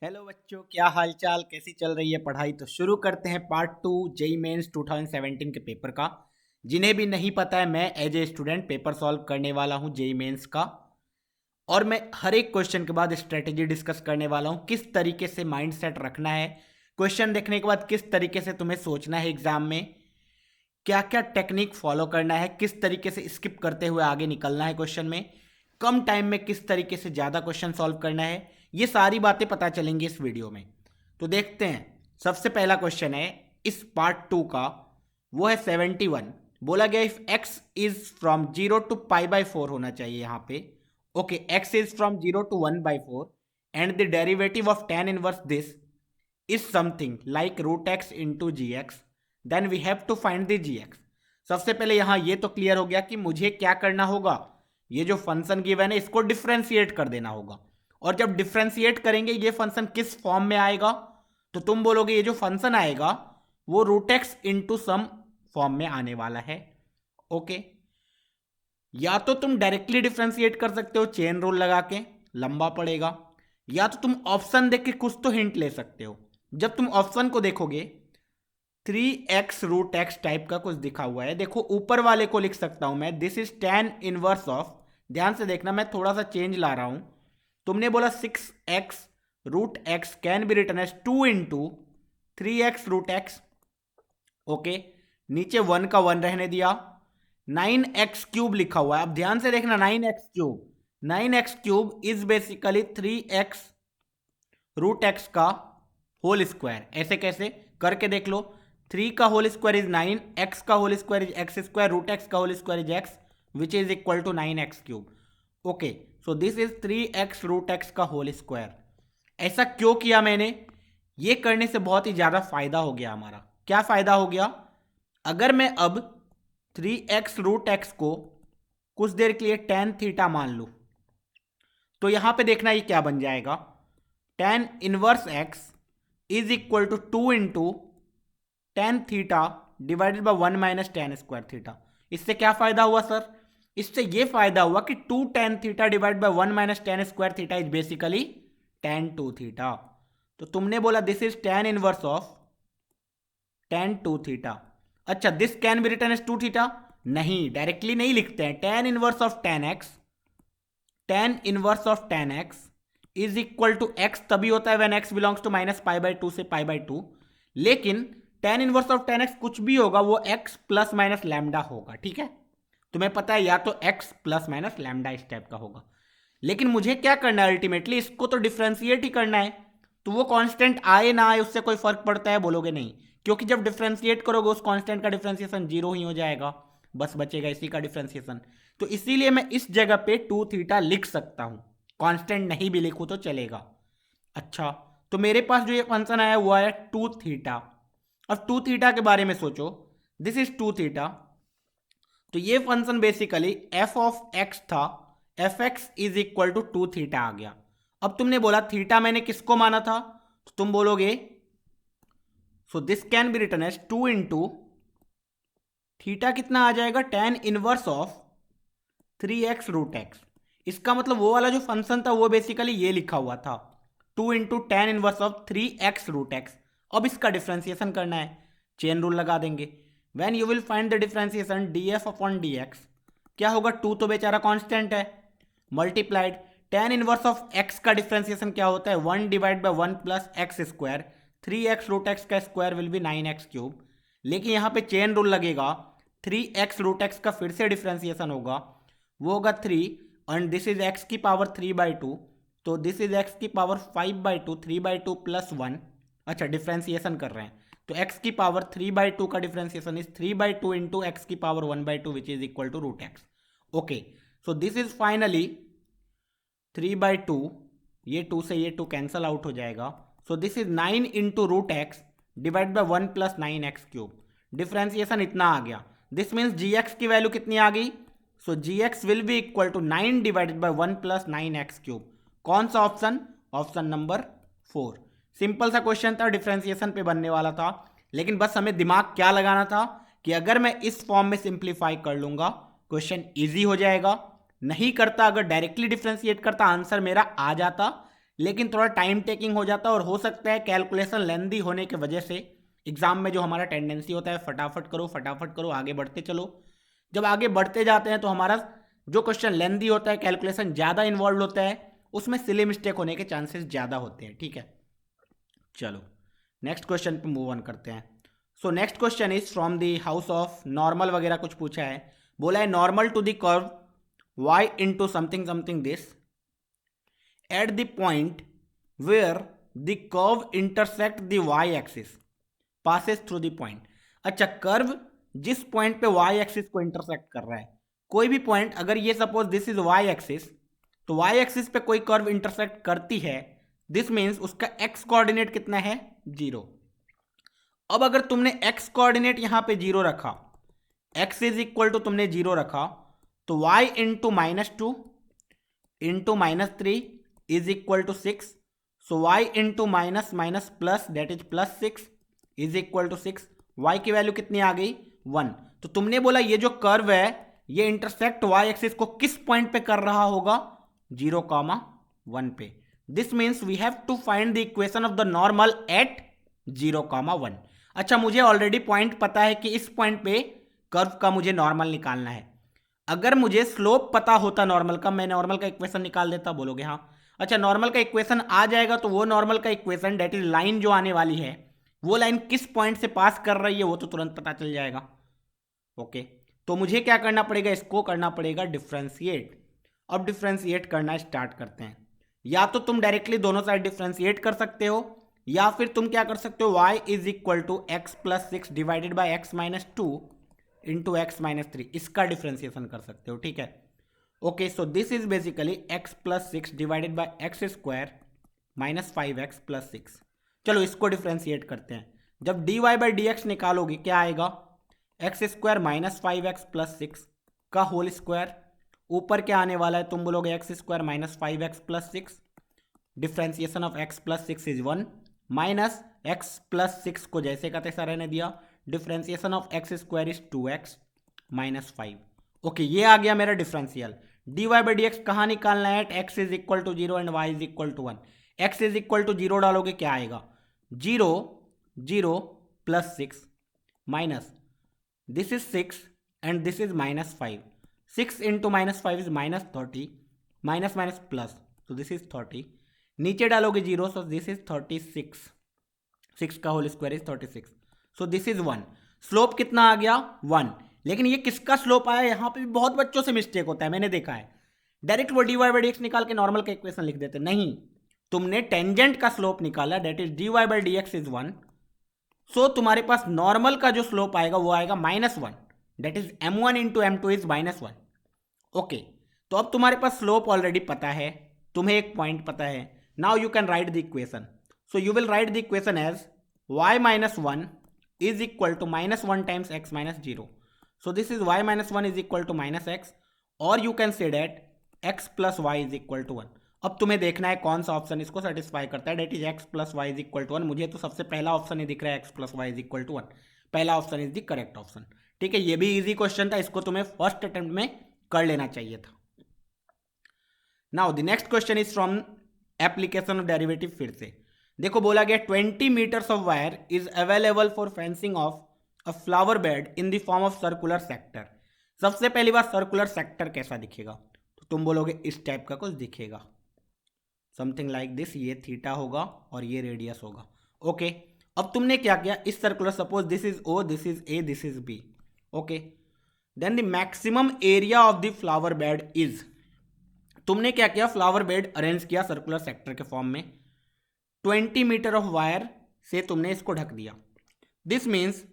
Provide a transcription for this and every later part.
Hello बच्चों, क्या हालचाल, कैसी चल रही है पढ़ाई। तो शुरू करते हैं पार्ट 2 जेई मेंस 2017 के पेपर का। जिन्हें भी नहीं पता है, मैं as a student paper solve करने वाला हूं जेई मेंस का। और मैं हर एक क्वेश्चन के बाद स्ट्रेटेजी डिस्कस करने वाला हूं, किस तरीके से माइंड सेट रखना है, क्वेश्चन देखने के बाद किस तरीके से तुम्हें सोचना है एग्जाम में, क्या क्या टेक्निक फॉलो करना है, किस तरीके से स्किप करते हुए आगे निकलना है क्वेश्चन में, कम टाइम में किस तरीके से ज़्यादा क्वेश्चन सॉल्व करना है। ये सारी बातें पता चलेंगी इस वीडियो में। तो देखते हैं। सबसे पहला क्वेश्चन है इस पार्ट 2 का, वो है 71। बोला गया if x is from 0 to pi by 4 होना चाहिए यहाँ पे। Okay, x is from 0 to 1 by 4 and the derivative of tan inverse this is something like root x into gx, then we have to find the gx। सबसे पहले यहां ये तो clear हो गया कि मुझे क्या करना होगा, ये जो फंक्शन गिवन है इसको डिफ्रेंशिएट कर देना होगा। और जब डिफ्रेंशिएट करेंगे ये फंक्शन किस फॉर्म में आएगा, तो तुम बोलोगे ये जो फंक्शन आएगा वो root x into some form में आने वाला है। ओके, या तो तुम डायरेक्टली डिफ्रेंशिएट कर सकते हो चेन रूल लगा के, लंबा पड़ेगा, या तो तुम ऑप्शन देख के कुछ तो हिंट ले सकते हो। जब तुम ऑप्शन को देखोगे 3x रूट एक्स टाइप का कुछ दिखा हुआ है, देखो ऊपर वाले को लिख सकता हूं मैं, this is tan inverse of, ध्यान से देखना मैं थोड़ा सा चेंज ला रहा हूं। तुमने बोला 6x root x can be written as 2 into 3x root x. Okay, नीचे 1 का 1 रहने दिया। 9x क्यूब लिखा हुआ है, अब ध्यान से देखना 9x cube, 9x cube is basically 3x root x का होल स्क्वायर। ऐसे कैसे करके देख लो, 3 का होल स्क्वायर इज 9, एक्स का whole square is x square, root x का whole square is x which is equal to 9x cube. Okay, so this is 3x root x का होल स्क्वायर। ऐसा क्यों किया मैंने, ये करने से बहुत ही ज्यादा फायदा हो गया हमारा। क्या फायदा हो गया, अगर मैं अब 3x रूट एक्स को कुछ देर के लिए tan थीटा मान लूं, तो यहां पे देखना ये क्या बन जाएगा, tan inverse x is equal to 2 into tan theta divided by 1 minus tan square theta. इससे क्या फायदा हुआ सर, इससे ये फायदा हुआ कि 2 tan theta divide by 1 minus tan square theta is basically tan 2 theta. तो तुमने बोला this is tan inverse of tan 2 theta. अच्छा, this can be written as 2 theta, नहीं डायरेक्टली नहीं लिखते हैं। tan inverse of tan x, tan inverse of tan x is equal to x तभी होता है when x belongs to minus pi by 2 से pi by 2। लेकिन tan inverse of tan x कुछ भी होगा वो x प्लस माइनस लैम्डा होगा। ठीक है, तुम्हें पता है या तो x प्लस माइनस लैम्डा इस टाइप का होगा। लेकिन मुझे क्या करना है, अल्टीमेटली इसको तो डिफ्रेंशिएट ही करना है। तो वो कांस्टेंट आए ना आए उससे कोई फर्क पड़ता है, बोलोगे नहीं, क्योंकि जब डिफ्रेंशिएट करोगे उस कांस्टेंट का डिफ्रेंशिएशन जीरो ही हो जाएगा, बस बचेगा इसी का डिफ्रेंशिएशन। तो इसीलिए मैं इस जगह पे 2 थीटा लिख सकता हूं, कांस्टेंट नहीं भी लिखूं तो चलेगा। अच्छा, तो मेरे पास जो ये फंक्शन आया हुआ है 2 थीटा। अब 2 थीटा के बारे में सोचो, दिस इज 2 थीटा। तो ये function basically f of x था, f x is equal to 2 theta आ गया। अब तुमने बोला थीटा मैंने किसको माना था, तो तुम बोलोगे so this can be written as 2 into theta कितना आ जाएगा, tan inverse of 3x root x. इसका मतलब वो वाला जो फंक्शन था वो बेसिकली ये लिखा हुआ था 2 into tan inverse of 3x root x. अब इसका डिफ्रेंसिएशन करना है, चेन रूल लगा देंगे। When you will find the differentiation df upon dx, क्या होगा, 2 तो बेचारा कांस्टेंट है, multiplied tan inverse of x का डिफ्रेंसिएशन क्या होता है, 1 divide by 1 plus x square, 3x root x का square will be 9x cube. लेकिन यहाँ पे चेन रूल लगेगा, 3x रूट एक्स का फिर से डिफ्रेंसिएशन होगा, वो होगा 3 एंड दिस इज x की पावर 3/2, तो दिस इज x की पावर 5/2, 3/2 प्लस 1। अच्छा, डिफ्रेंसिएशन कर रहे हैं तो x की पावर 3/2 का डिफ्रेंसिएशन इज 3/2 इंटू एक्स की power 1/2 which is equal to root x. Okay, so this is finally 3/2, ये 2 से ये 2 कैंसल आउट हो जाएगा। So this is 9 into root x divide by 1 plus 9x cube. Differentiation इतना आ गया, दिस मीन्स gx की वैल्यू कितनी आ गई, so gx will be equal to 9 divided by 1 plus 9x cube. कौन सा ऑप्शन, ऑप्शन नंबर 4। सिंपल सा क्वेश्चन था, डिफ्रेंसिएशन पे बनने वाला था, लेकिन बस हमें दिमाग क्या लगाना था कि अगर मैं इस फॉर्म में सिंप्लीफाई कर लूंगा क्वेश्चन ईजी हो जाएगा। नहीं करता, अगर डायरेक्टली डिफ्रेंशिएट करता आंसर मेरा आ जाता, लेकिन थोड़ा टाइम टेकिंग हो जाता है और हो सकता है कैलकुलेशन लेंदी होने की वजह से एग्जाम में जो हमारा टेंडेंसी होता है फटाफट करो आगे बढ़ते चलो, जब आगे बढ़ते जाते हैं तो हमारा जो क्वेश्चन लेंदी होता है, कैलकुलेशन ज़्यादा इन्वॉल्व होता है, उसमें सिली मिस्टेक होने के चांसेस ज़्यादा होते हैं। ठीक है, चलो नेक्स्ट क्वेश्चन पे मूव ऑन करते हैं। So next question is from the house of normal वगैरह कुछ पूछा है, बोला है normal to the curve y into something something this at the point where the curve intersect the y axis passes through the point। अच्छा, curve जिस point पे y axis को इंटरसेक्ट कर रहा है, कोई भी पॉइंट, अगर ये suppose this is y axis, तो y एक्सिस पे कोई कर्व इंटरसेक्ट करती है, दिस मीन्स उसका x कोऑर्डिनेट कितना है, 0। अब अगर तुमने x कोऑर्डिनेट यहां पे 0 रखा, x इज इक्वल टू तुमने 0 रखा, तो y into -2 into -3 is equal to 6। So y into minus minus plus that is +6 is equal to 6। y की वैल्यू कितनी आ गई, 1। तो तुमने बोला ये जो कर्व है ये इंटरसेक्ट y एक्सिस को किस पॉइंट पे कर रहा होगा, 0,1 पे। This means we have to find the equation of the normal at 0,1। अच्छा, मुझे ऑलरेडी पॉइंट पता है कि इस पॉइंट पे कर्व का मुझे नॉर्मल निकालना है। अगर मुझे स्लोप पता होता नॉर्मल का, मैं नॉर्मल का इक्वेशन निकाल देता, बोलोगे हाँ। अच्छा, नॉर्मल का इक्वेशन आ जाएगा तो वो नॉर्मल का इक्वेशन डेट इज लाइन जो आने वाली है, वो लाइन किस पॉइंट से पास कर रही है वो तो तुरंत पता चल जाएगा। ओके, तो मुझे क्या करना पड़ेगा, इसको करना पड़ेगा डिफ्रेंशिएट। अब डिफ्रेंशिएट करना स्टार्ट करते हैं। या तो तुम डायरेक्टली दोनों साइड डिफ्रेंशिएट कर सकते हो, या फिर तुम क्या कर सकते हो, y is equal to x plus 6 divided by x minus 2 into x minus 3, इसका डिफ्रेंसिएशन कर सकते हो। ठीक है, okay, so this is basically x plus 6 divided by x square minus 5x plus 6। चलो इसको डिफ्रेंशिएट करते हैं। जब dy बाई डी एक्स निकालोगे क्या आएगा, x square minus 5x plus 6 का होल स्क्वायर, ऊपर क्या आने वाला है, तुम बोलोगे x square minus 5x plus 6, differentiation of x plus 6 is 1, minus x plus 6 को जैसे का तैसा रहने दिया, differentiation of x square is 2x minus 5। Okay, ये आ गया मेरा differential. dy by d x कहाँ निकालना है, x is equal to 0 and y is equal to 1। x is equal to 0 डालोगे क्या आएगा, 0 0 plus 6 minus this is 6 and this is minus 5। 6 into minus 5 is minus 30, minus minus plus, तो this is 30। नीचे डालोगे 0, सो this is 36, 6 का whole square is 36, so this is 1। Slope कितना आ गया, 1। लेकिन ये किसका स्लोप आया, यहां पे भी बहुत बच्चों से मिस्टेक होता है, मैंने देखा है। डायरेक्ट वो dy बाई डी एक्स निकाल के नॉर्मल का इक्वेशन लिख देते, नहीं, तुमने टेंजेंट का स्लोप निकाला, that is dy by d x is 1। सो तुम्हारे पास नॉर्मल का जो स्लोप आएगा वो आएगा -1, that is m1 into m2 is -1। Okay, तो अब तुम्हारे पास स्लोप ऑलरेडी पता है, तुम्हें एक पॉइंट पता है। Now you can write the equation. So you will write the equation as y minus 1 is equal to -1 times x minus 0. So this is y minus 1 is equal to minus x, or you can say that x plus y is equal to 1. अब तुम्हें देखना है कौन सा option इसको satisfy करता है, that is x plus y is equal to 1। मुझे तो सबसे पहला ऑप्शन ही दिख रहा है, x plus y is equal to 1। पहला option is the correct option. ठीक है, ये भी इजी क्वेश्चन था, इसको तुम्हें फर्स्ट अटेम्प्ट में कर लेना चाहिए था। Now the next question is from application of derivative. फिर से देखो, बोला गया 20 meters of wire is available for fencing of a flower bed in the form of circular sector. सबसे पहली बात, सर्कुलर सेक्टर कैसा दिखेगा, तो तुम बोलोगे इस टाइप का कुछ दिखेगा, समथिंग लाइक दिस। ये थीटा होगा और ये रेडियस होगा। ओके, अब तुमने क्या किया, इस circular, suppose this is O, this is A, this is B. Okay, then the maximum area of the flower bed is, तुमने क्या किया, फ्लावर बेड अरेंज किया सर्कुलर सेक्टर के फॉर्म में, 20 मीटर ऑफ वायर से तुमने इसको ढक दिया। दिस मीन्स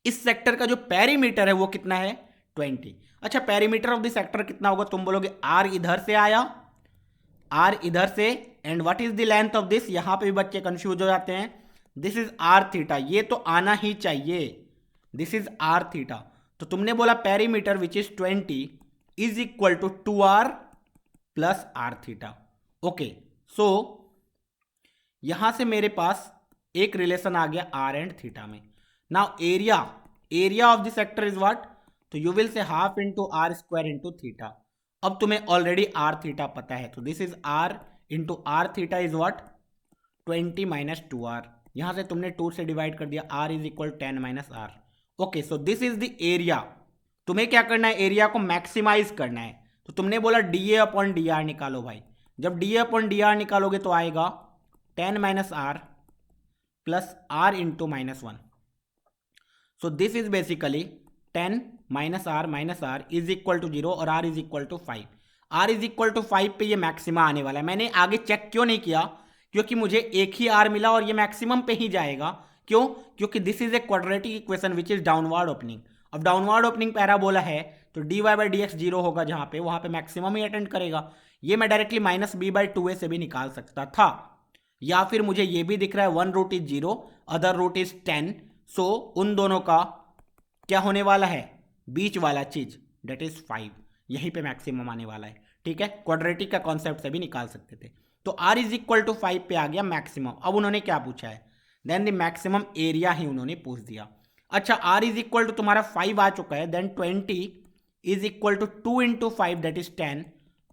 इस सेक्टर का जो पेरीमीटर है वो कितना है, 20। अच्छा, पेरीमीटर ऑफ द सेक्टर कितना होगा, तुम बोलोगे r इधर से आया, r इधर से, and what is the length of this, यहां पे भी बच्चे कंफ्यूज हो जाते हैं, दिस इज r थीटा, ये तो आना ही चाहिए, दिस इज r थीटा। तो तुमने बोला perimeter which is 20 is equal to 2r plus r theta. Okay, so यहां से मेरे पास एक रिलेशन आ गया r एंड थीटा में। Now area of the sector is what, तो you will say half into r square into theta. अब तुम्हें ऑलरेडी r थीटा पता है, तो this is r into r theta is what 20 minus 2r। यहां से तुमने 2 से डिवाइड कर दिया, r is equal 10 minus r. Okay, so this is the area. तुम्हें क्या करना है, एरिया को मैक्सिमाइज करना है। तो तुमने बोला d a upon d r निकालो भाई। जब d a upon d r निकालोगे तो आएगा 10 minus r plus r into minus 1। So this is basically 10 minus r is equal to 0 और r is equal to 5। R is equal to 5 पे ये maxima आने वाला है। मैंने आगे चेक क्यों नहीं किया, क्योंकि मुझे एक ही आर मिला और ये मैक्सिमम पे ही जाएगा। क्यों? क्योंकि this is a quadratic equation which is downward opening. अब डाउनवर्ड ओपनिंग पैराबोला है तो d y by d x zero होगा, जहां पे वहां पे मैक्सिमम ही अटेंड करेगा। ये मैं directly minus B by 2a से भी निकाल सकता था, या फिर मुझे ये भी दिख रहा है 1 root is 0 other root is 10। So उन दोनों का क्या होने वाला है, बीच वाला चीज डेट इज 5। यहीं पे मैक्सिमम आने वाला है। ठीक है, क्वाड्रेटिक का कॉन्सेप्ट से भी निकाल सकते थे। तो r इज इक्वल टू 5 पे आ गया मैक्सिमम। अब उन्होंने क्या पूछा है, देन द मैक्सिमम एरिया ही उन्होंने पूछ दिया। अच्छा, r इज इक्वल टू तुम्हारा 5 आ चुका है, then 20 is equal to 2 into 5 that is 10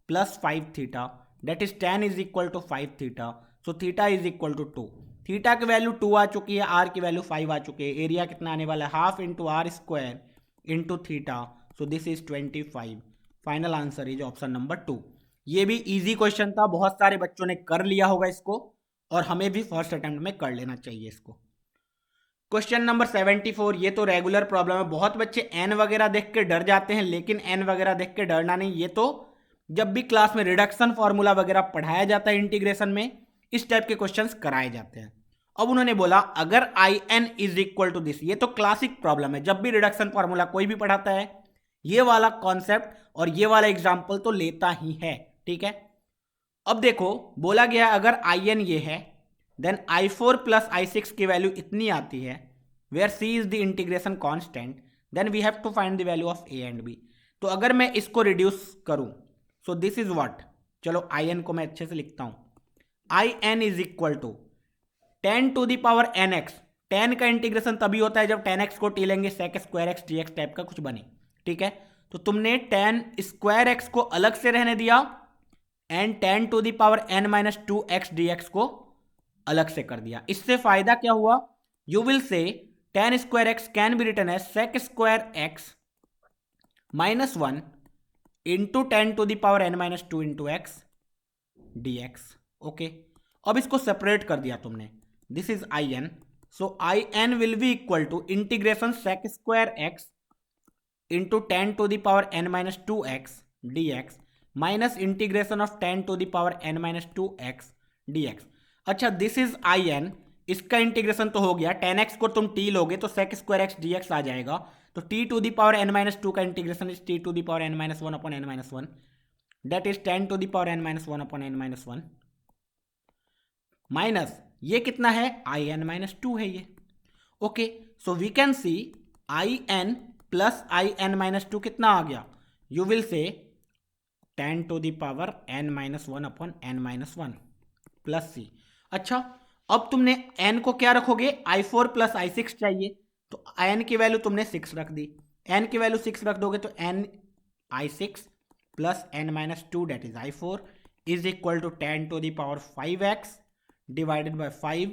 plus 5 theta that is 10 is equal to 5 theta. So theta is equal to 2। Theta की वैल्यू 2 आ चुकी है, r की वैल्यू 5 आ चुकी है। एरिया कितना आने वाला है, half into r square into theta. So this is 25। Final answer is option number 2। ये भी इजी क्वेश्चन था, बहुत सारे बच्चों ने कर लिया होगा इसको, और हमें भी फर्स्ट अटेम्प्ट में कर लेना चाहिए इसको। क्वेश्चन नंबर 74, ये तो रेगुलर प्रॉब्लम है। बहुत बच्चे एन वगैरह देख के डर जाते हैं, लेकिन एन वगैरह देख के डरना नहीं। ये तो जब भी क्लास में रिडक्शन फॉर्मूला वगैरह पढ़ाया जाता है इंटीग्रेशन में, इस टाइप के क्वेश्चंस कराए जाते हैं। अब उन्होंने बोला अगर I n is equal to this, ये तो क्लासिक प्रॉब्लम है, जब भी रिडक्शन फॉर्मूला कोई भी पढ़ाता है ये वाला कॉन्सेप्ट और ये वाला एग्जाम्पल तो लेता ही है। ठीक है, अब देखो बोला गया अगर आई एन ये है, देन i4 प्लस i6 की वैल्यू इतनी आती है, where c is the integration constant, then we have to find the value of a and b। तो अगर मैं इसको रिड्यूस करूं, सो दिस इज व्हाट, चलो in को मैं अच्छे से लिखता हूं। in is equal to 10 to the power nx। 10 का इंटीग्रेशन तभी होता है जब 10x को टी लेंगे sec square x dx type का कुछ बने। ठीक है, तो तुमने 10 स्क्वायर x को अलग से रहने दिया and 10 to the power n minus 2x dx को अलग से कर दिया। इससे फायदा क्या हुआ, you will say 10 square x can be written as sec square x minus 1 into 10 to the power n minus 2 into x dx। Okay, अब इसको सेपरेट कर दिया तुमने, this is I n. So I n will be equal to integration sec square x into 10 to the power n minus 2x dx minus integration of 10 to the power n minus 2x dx। अच्छा, this is I N, इसका integration तो हो गया, 10x को तुम t लोगे तो sec square x dx आ जाएगा। तो t to the power n minus 2 का integration is t to the power n minus 1 upon n minus 1 that is 10 to the power n minus 1 upon n minus 1 minus ये कितना है, I n minus 2 है ये। Okay, so we can see I n plus I n minus 2 कितना आ गया, you will say 10 to the power n minus 1 upon n minus 1 plus c. अच्छा, अब तुमने n को क्या रखोगे, i4 प्लस i6 चाहिए, तो n की वैल्यू तुमने 6 रख दी। n की वैल्यू 6 रख दोगे तो n i6 plus n minus 2 that is i4 is equal to 10 to the power 5x divided by 5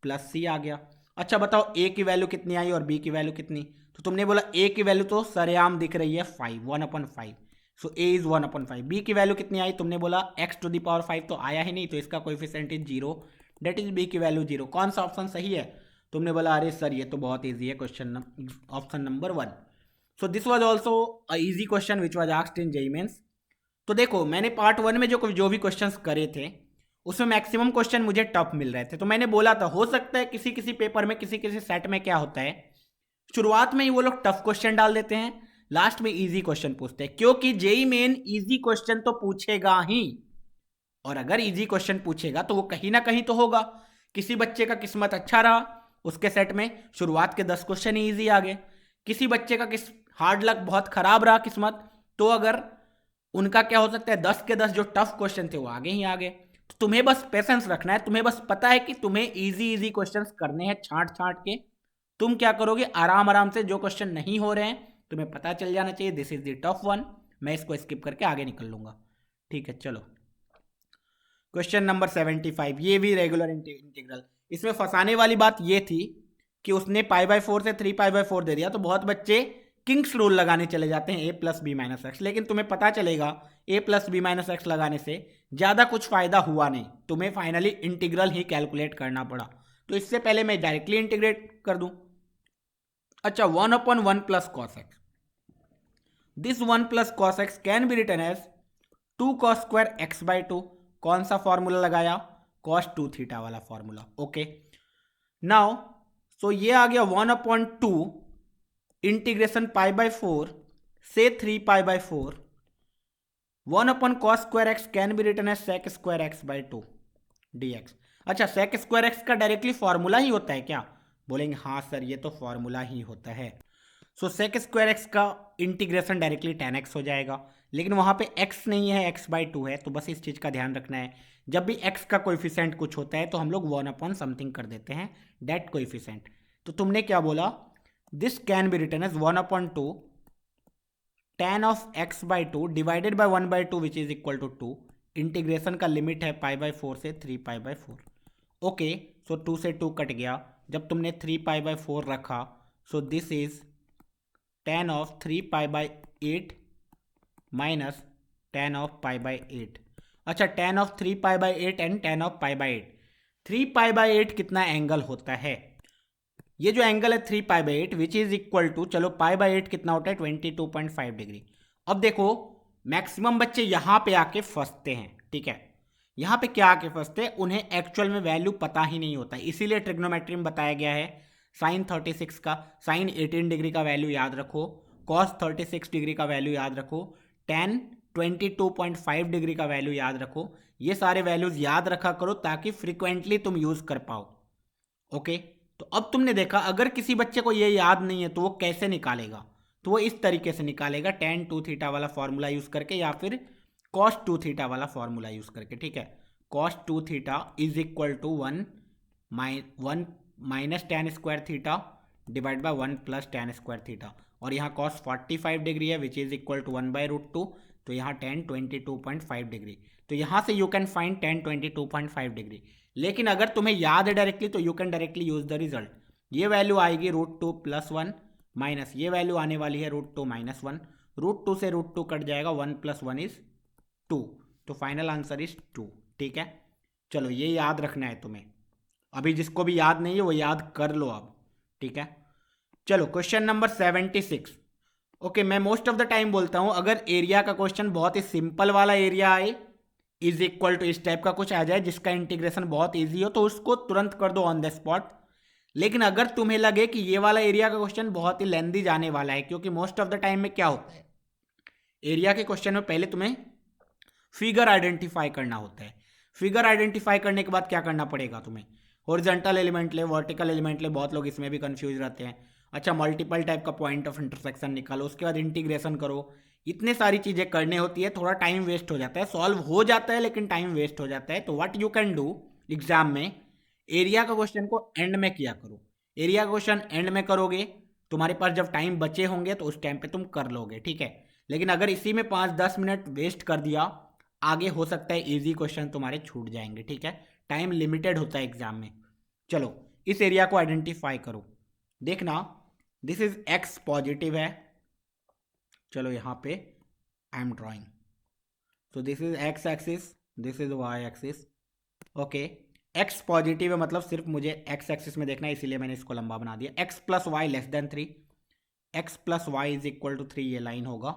plus c आ गया। अच्छा बताओ a की वैल्यू कितनी आई और b की वैल्यू कितनी, तो तुमने बोला a की वैल्यू तो सरेआम दिख रही है 5, 1/5। सो a इज 1/5। b की वैल्यू कितनी आई, तुमने बोला x टू द पावर 5 तो आया ही नहीं, तो इसका coefficient is 0, that is b की वैल्यू 0। कौन सा ऑप्शन सही है, तुमने बोला अरे सर ये तो बहुत ईजी है question, option number 1। So this was also a easy question which was asked in JEE mains. तो देखो मैंने पार्ट 1 में जो भी क्वेश्चंस करे थे उसमें मैक्सिमम क्वेश्चन मुझे टफ मिल रहे थे। तो मैंने बोला था हो सकता है किसी किसी पेपर में किसी किसी सेट में क्या होता है, शुरुआत में ही वो लोग टफ क्वेश्चन डाल देते हैं, लास्ट में इजी क्वेश्चन पूछते हैं, क्योंकि जेईई मेन इजी क्वेश्चन तो पूछेगा ही, और अगर इजी क्वेश्चन पूछेगा तो वो कहीं ना कहीं तो होगा। किसी बच्चे का किस्मत अच्छा रहा, उसके सेट में शुरुआत के 10 क्वेश्चन ही ईजी आ गए। किसी बच्चे का हार्ड लक बहुत खराब रहा किस्मत, तो अगर उनका क्या हो सकता है 10 के 10 जो टफ क्वेश्चन थे वो आगे ही आ गए। तो तुम्हें बस पेशेंस रखना है, तुम्हें बस पता है कि तुम्हें इजी क्वेश्चंस करने हैं छांट छांट के। तुम क्या करोगे, आराम आराम से जो क्वेश्चन नहीं हो रहे हैं तुम्हें पता चल जाना चाहिए this is the tough one, मैं इसको स्किप करके आगे निकल लूंगा। ठीक है, चलो क्वेश्चन नंबर 75, ये भी रेगुलर इंटीग्रल। इसमें फंसाने वाली बात ये थी कि उसने π/4 से 3π/4 दे दिया, तो बहुत बच्चे किंग्स रूल लगाने चले जाते हैं a plus b minus x, लेकिन तुम्हें पता चलेगा a plus b minus x लगाने से ज़्यादा कुछ फायदा हुआ नहीं, तुम्हें फाइनली इंटीग्रल ही कैलकुलेट करना पड़ा। तो इससे पहले मैं डायरेक्टली इंटीग्रेट कर दूं। अच्छा, 1/1 plus cos x, this 1 plus cos x can be written as 2 cos square x/2। कौन सा फॉर्मूला लगाया? cos 2 थीटा वाला फॉर्मूला। ओके, नाउ सो ये आ गया 1/2 इंटीग्रेशन π/4 से 3π/4। 1/cos square x can be written as sec square x/2 dx। अच्छा, sec square x का डायरेक्टली फॉर्मूला ही होता है क्या? बोलेंगे हाँ सर, ये तो फॉर्मूला ही होता है। सो sec स्क्वायर एक्स का इंटीग्रेशन डायरेक्टली tan x हो जाएगा, लेकिन वहाँ पे x नहीं है, x/2 है, तो बस इस चीज़ का ध्यान रखना है। जब भी x का कोएफिशिएंट कुछ होता है तो हम लोग 1 समथिंग कर देते हैं, डेट कोएफिशिएंट। तो तुमने क्या बोला? This can be written as 1/2 tan of x/2 divided by 1/2 which is equal to 2। Integration का लिमिट है π/4 से 3π/4। ओके, सो 2 से 2 कट गया। जब तुमने 3π/4 रखा, so this is tan of 3π/8 minus tan of π/8। अच्छा, tan of 3π/8 and tan of π/8। 3π/8 कितना एंगल होता है? ये जो एंगल है 3π/8 विच इज इक्वल टू, चलो π/8 कितना होता है? 22.5 डिग्री। अब देखो, मैक्सिमम बच्चे यहां पे आके फंसते हैं, ठीक है? यहां पे क्या आके फंसते हैं? उन्हें एक्चुअल में वैल्यू पता ही नहीं होता, इसीलिए ट्रिग्नोमेट्री में बताया गया है साइन 36 का, साइन 18 डिग्री का वैल्यू याद रखो, कॉस 36 डिग्री का वैल्यू याद रखो, tan 22.5 डिग्री का वैल्यू याद रखो। ये सारे वैल्यूज याद रखा करो ताकि फ्रिक्वेंटली तुम यूज कर पाओ। ओके, तो अब तुमने देखा, अगर किसी बच्चे को ये याद नहीं है तो वो कैसे निकालेगा? तो वो इस तरीके से निकालेगा, tan 2 थीटा वाला फॉर्मूला यूज करके या फिर cos 2 थीटा वाला फॉर्मूला यूज करके, ठीक है? cos 2 theta is equal to 1 minus tan square theta divide by 1 plus tan square theta, और यहाँ cos 45 डिग्री है विच इज इक्वल टू 1/√2, तो यहाँ tan 22.5 डिग्री। तो यहाँ से you can find tan 22.5 degree. लेकिन अगर तुम्हें याद है डायरेक्टली तो you can directly use the result. ये वैल्यू आएगी √2 + 1 माइनस ये वैल्यू आने वाली है √2 - 1। √2 से √2 कट जाएगा, 1 + 1 इज 2, तो फाइनल आंसर इज 2। ठीक है, चलो ये याद रखना है तुम्हें। अभी जिसको भी याद नहीं है वो याद कर लो अब, ठीक है? चलो क्वेश्चन नंबर 76। ओके, मैं मोस्ट ऑफ द टाइम बोलता हूं अगर एरिया का क्वेश्चन बहुत ही सिंपल वाला एरिया आए, इज इक्वल टू इस टाइप का कुछ आ जाए जिसका इंटीग्रेशन बहुत ईजी हो, तो उसको तुरंत कर दो ऑन द स्पॉट। लेकिन अगर तुम्हें लगे कि ये वाला एरिया का क्वेश्चन बहुत ही लेंदी जाने वाला है, क्योंकि मोस्ट ऑफ द टाइम में क्या होता है, एरिया के क्वेश्चन में पहले तुम्हें फिगर आइडेंटिफाई करना होता है। फिगर आइडेंटिफाई करने के बाद क्या करना पड़ेगा तुम्हें? हॉरिजॉन्टल एलिमेंट ले, वर्टिकल एलिमेंट ले, बहुत लोग इसमें भी कंफ्यूज रहते हैं। अच्छा, मल्टीपल टाइप का पॉइंट ऑफ इंटरसेक्शन निकालो, उसके बाद इंटीग्रेशन करो। इतने सारी चीज़ें करनी होती है, थोड़ा टाइम वेस्ट हो जाता है। सॉल्व हो जाता है लेकिन टाइम वेस्ट हो जाता है। तो what you can do, exam में एरिया का क्वेश्चन को एंड में किया करो। एरिया का क्वेश्चन एंड में करोगे, तुम्हारे पास जब टाइम बचे होंगे तो उस टाइम पे तुम कर लोगे, ठीक है? लेकिन अगर इसी में 5-10 मिनट वेस्ट कर दिया, आगे हो सकता है इजी क्वेश्चन तुम्हारे छूट जाएंगे, ठीक है? टाइम लिमिटेड होता है एग्जाम में। चलो इस एरिया को आइडेंटिफाई करो। देखना, दिस इज एक्स पॉजिटिव है। चलो यहाँ पे आई एम ड्रॉइंग, तो this is x axis, this is y axis. Okay, x positive है मतलब सिर्फ मुझे एक्स एक्सिस में देखना है, इसीलिए मैंने इसको लंबा बना दिया। X plus y less than 3, x plus y is equal to 3, ये लाइन होगा।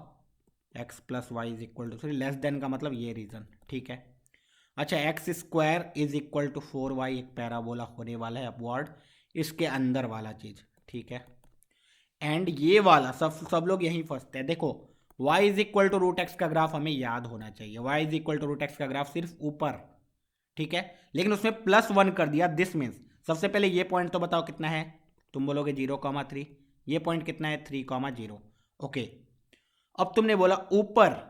X plus y is equal to 3, less than का मतलब ये रीजन, ठीक है? अच्छा, x square is equal to 4y एक पैराबोला होने वाला है अपवर्ड, इसके अंदर वाला चीज, ठीक है? एंड ये वाला सब लोग यहीं फंसते हैं। देखो, y is equal to √x का ग्राफ हमें याद होना चाहिए। y is equal to √x का ग्राफ सिर्फ ऊपर, ठीक है? लेकिन उसमें +1 कर दिया। दिस मीन्स सबसे पहले ये पॉइंट तो बताओ कितना है? तुम बोलोगे 0,3। ये पॉइंट कितना है? 3,0। ओके, अब तुमने बोला ऊपर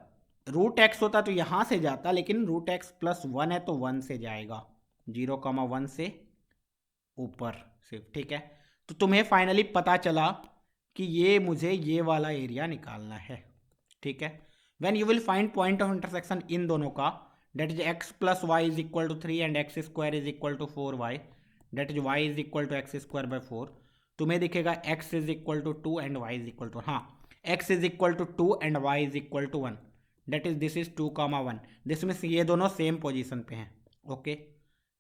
√x होता तो यहां से जाता, लेकिन √x + 1 है तो 1 से जाएगा, 0,1 से ऊपर सिर्फ, ठीक है? तो तुम्हें फाइनली पता चला कि ये मुझे ये वाला एरिया निकालना है, ठीक है? When you will find point of intersection इन दोनों का, that is x plus y is equal to 3 and x square is equal to 4y, that is y is equal to x square by 4. तुम्हें दिखेगा x is equal to 2 and y is equal to, हाँ, x is equal to 2 and y is equal to 1, that is this is 2, 1. This means ये दोनों same position पे हैं. Okay,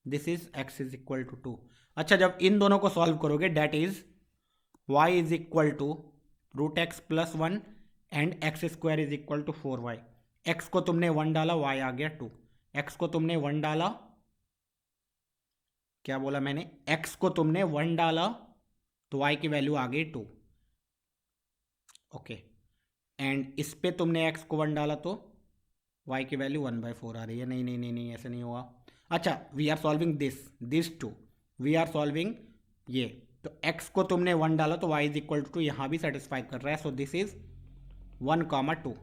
this is x is equal to 2. अच्छा, जब इन दोनों को solve करोगे that is y is equal to root x plus 1 and x square is equal to 4y. x को तुमने 1 डाला, y आ गया 2. x को तुमने 1 डाला, क्या बोला मैंने, x को तुमने 1 डाला तो y की वैल्यू आ गई 2. ओके, एंड इस पे तुमने x को 1 डाला तो y की वैल्यू 1/4 आ रही है. नहीं नहीं नहीं नहीं, ऐसे नहीं हुआ. अच्छा, we are solving this too, we are solving ये, तो x को तुमने 1 डाला तो y इज इक्वल टू 2, यहाँ भी सेटिस्फाई कर रहा है. सो दिस इज 1, 2.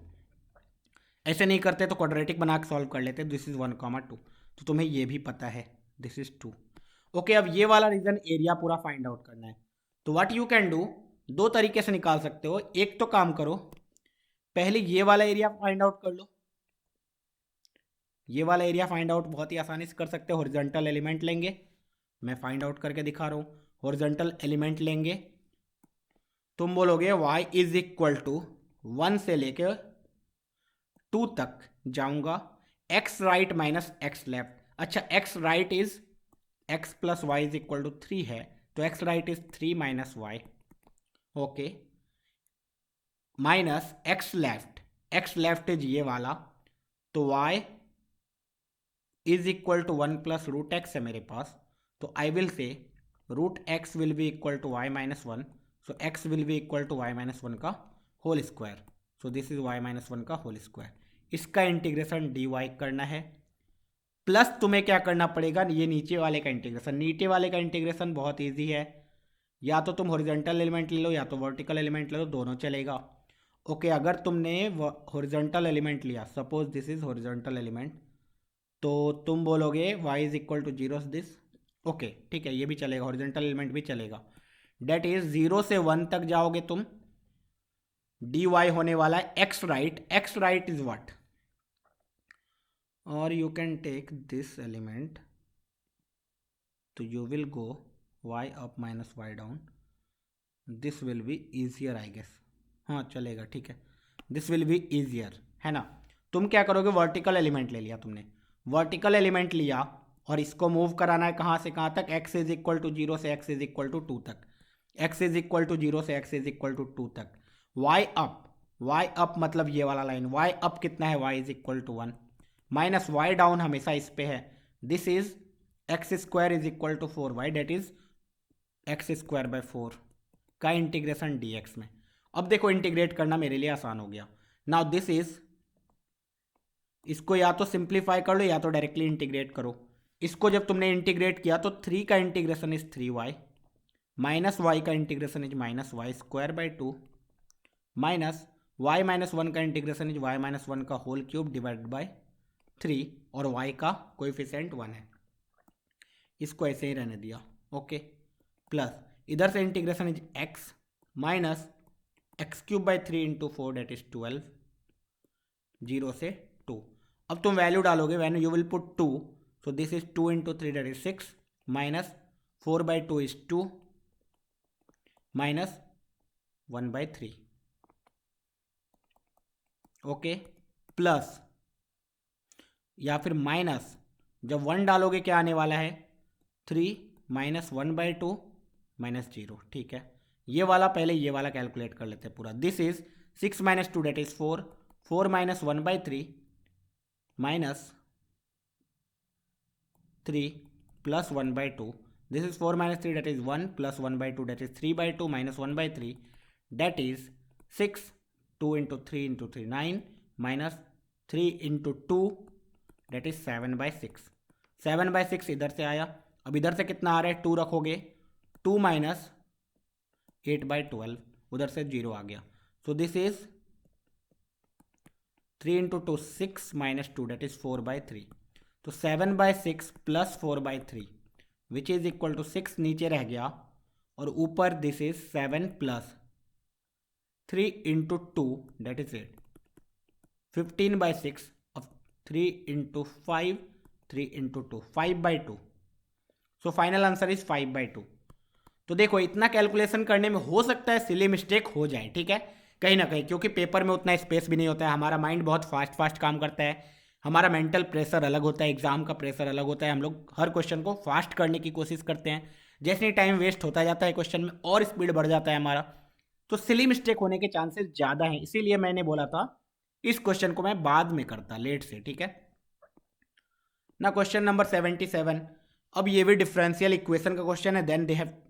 ऐसे नहीं करते तो क्वाड्रेटिक बना के सॉल्व कर लेते. दिस इज 1, 2, तो तुम्हें ये भी पता है दिस इज 2. ओके, अब ये वाला रीजन एरिया पूरा फाइंड आउट करना है. तो व्हाट यू कैन डू, दो तरीके से निकाल सकते हो. एक तो काम करो, पहले ये वाला एरिया फाइंड आउट कर लो. ये वाला एरिया फाइंड आउट बहुत ही आसानी से कर सकते हो. हॉरिजॉन्टल एलिमेंट लेंगे, मैं फाइंड आउट करके दिखा रहा हूँ. हॉरिजॉन्टल एलिमेंट लेंगे, तुम बोलोगे y इज इक्वल टू 1 से लेके 2 तक जाऊंगा, x right minus x left. अच्छा, x right is x plus y is equal to 3 है, तो x right is 3 minus y. Okay, minus x left is ये वाला, तो y is equal to 1 plus root x है मेरे पास. तो I will say root x will be equal to y minus 1. So x will be equal to y minus 1 का whole square. So this is y minus 1 का whole square. इसका integration d y करना है, plus तुम्हें क्या करना पड़ेगा, ये नीचे वाले का इंटीग्रेशन. नीचे वाले का इंटीग्रेशन बहुत ईजी है, या तो तुम हॉरिजॉन्टल एलिमेंट ले लो या तो वर्टिकल एलिमेंट ले लो, दोनों चलेगा. ओके, अगर तुमने हॉरिजॉन्टल एलिमेंट लिया, suppose this is horizontal element, तो तुम बोलोगे y is equal to 0 this. Okay, ठीक है, ये भी चलेगा, हॉरिजॉन्टल एलिमेंट भी चलेगा. डेट इज 0 से 1 तक जाओगे तुम, dy होने वाला है x राइट इज व्हाट, और you can take this element, तो you will go y up minus y down. This will be easier I guess. हाँ, चलेगा, ठीक है, दिस विल बी ईजियर, है ना. तुम क्या करोगे, वर्टिकल एलिमेंट ले लिया तुमने, वर्टिकल एलिमेंट लिया और इसको मूव कराना है कहाँ से कहाँ तक, x इज इक्वल टू 0 से x इज इक्वल टू 2 तक, x इज इक्वल टू 0 से x इज इक्वल टू 2 तक. y अप मतलब ये वाला लाइन, y अप कितना है, y is equal to 1, minus y down हमेशा इस पे है. This is x square is equal to 4y, that is x square by 4 का इंटीग्रेशन dx में. अब देखो, इंटीग्रेट करना मेरे लिए आसान हो गया. नाउ दिस इज, इसको या तो सिंप्लीफाई कर लो या तो डायरेक्टली इंटीग्रेट करो. इसको जब तुमने इंटीग्रेट किया तो 3 का integration is 3y, minus y का integration is minus y square by 2, minus y minus 1 का इंटीग्रेशन इज y माइनस 1 का होल क्यूब डिवाइडेड बाय 3, और y का कोएफिशिएंट 1 है. इसको ऐसे ही रहने दिया. ओके, प्लस इधर से integration is x minus x cube by 3 into 4, that is 12, 0 से 2. अब तुम वैल्यू डालोगे, when you will put 2, so this is 2 into 3, that is 6, minus 4/2 is 2, minus 1/3. Okay, plus या फिर माइनस, जब 1 डालोगे क्या आने वाला है, 3 माइनस 1/2 माइनस 0. ठीक है, ये वाला पहले ये वाला कैलकुलेट कर लेते हैं पूरा. This is 6 minus 2, that is 4, 4 minus 1/3 minus 3 plus 1/2. This is 4 minus 3, that is 1 plus 1/2, that is 3/2 minus 1/3, that is 6. 2 into 3 into 3 9, minus 3 into 2, that is 7/6. 7/6 इधर से आया. अब इधर से कितना आ रहा है, 2 रखोगे, 2 माइनस 8/12, उधर से 0 आ गया. So this is 3 into 2 6 minus 2, that is 4/3. तो 7/6 plus 4/3 which is equal to 6 नीचे रह गया, और ऊपर this is 7 plus 3 into 2, that is 8, 15/6. अब 3 into 5, 3 into 2, 5/2। So final answer is 5/2। तो देखो इतना कैलकुलेशन करने में हो सकता है सिली मिस्टेक हो जाए, ठीक है, कहीं ना कहीं, क्योंकि पेपर में उतना स्पेस भी नहीं होता है। हमारा माइंड बहुत फास्ट फास्ट काम करता है, हमारा मेंटल प्रेशर अलग होता है, एग्जाम का प्रेशर अलग होता है। हम लोग हर क्वेश्चन को फास्ट करने की कोशिश करते हैं, जैसे ही टाइम वेस्ट होता जाता है क्वेश्चन में और स्पीड बढ़ जाता है हमारा, तो सिली मिस्टेक होने के चांसेस ज़्यादा हैं। इसीलिए मैंने बोला था इस क्वेश्चन को मैं बाद में करता, लेट से, ठीक है ना। Question number 77। अब ये भी डिफरेंशियल इक्वेशन का क्वेश्चन है। Then they have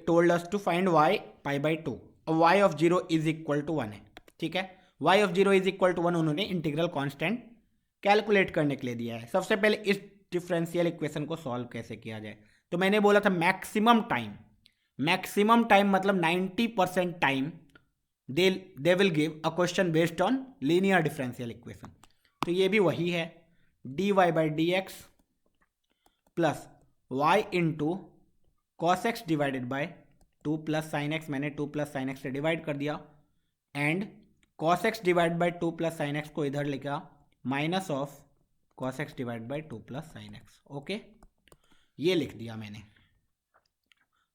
told us to find y π/2। अब y of 0 is equal to 1 है, ठीक है। y of 0 is equal to 1 उन्होंने इंटीग्रल कांस्टेंट कैलकुलेट करने के लिए दिया है। सबसे पहले इस डिफरेंशियल इक्वेशन को सॉल्व कैसे किया जाए, तो मैंने बोला था मैक्सिमम टाइम, मैक्सिमम टाइम मतलब 90% time they will give a question based on linear differential equation. तो ये भी वही है, dy/dx plus y into cos x divided by 2 plus sine x, मैंने 2 प्लस साइन एक्स से डिवाइड कर दिया, and cos x divide bye 2 plus sine x को इधर लिखा minus of cos x divide bye 2 plus sine x. Okay, ये लिख दिया मैंने,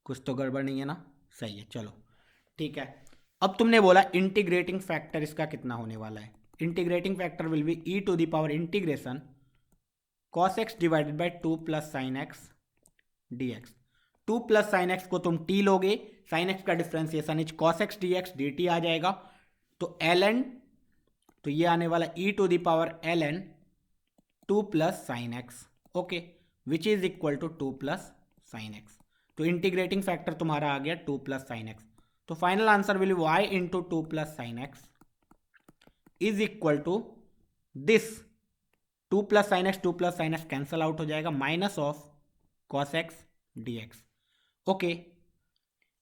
कुछ तो गड़बड़ नहीं है ना, सही है, चलो ठीक है। अब तुमने बोला इंटीग्रेटिंग फैक्टर इसका कितना होने वाला है। Integrating factor will be e to the power integration cos x divided by 2 plus sine x dx। 2 plus sine x को तुम t लोगे, साइन एक्स का differentiation is cos x dx dt आ जाएगा, तो ln, तो ये आने वाला e to the power ln 2 plus sine x, okay, which is equal to 2 plus sine x. तो इंटीग्रेटिंग फैक्टर तुम्हारा आ गया 2 प्लस साइन एक्स। तो final answer will be y into 2 plus sine x is equal to this 2 plus sine x, 2 plus sine x cancel out हो जाएगा, minus of cos x dx। Okay,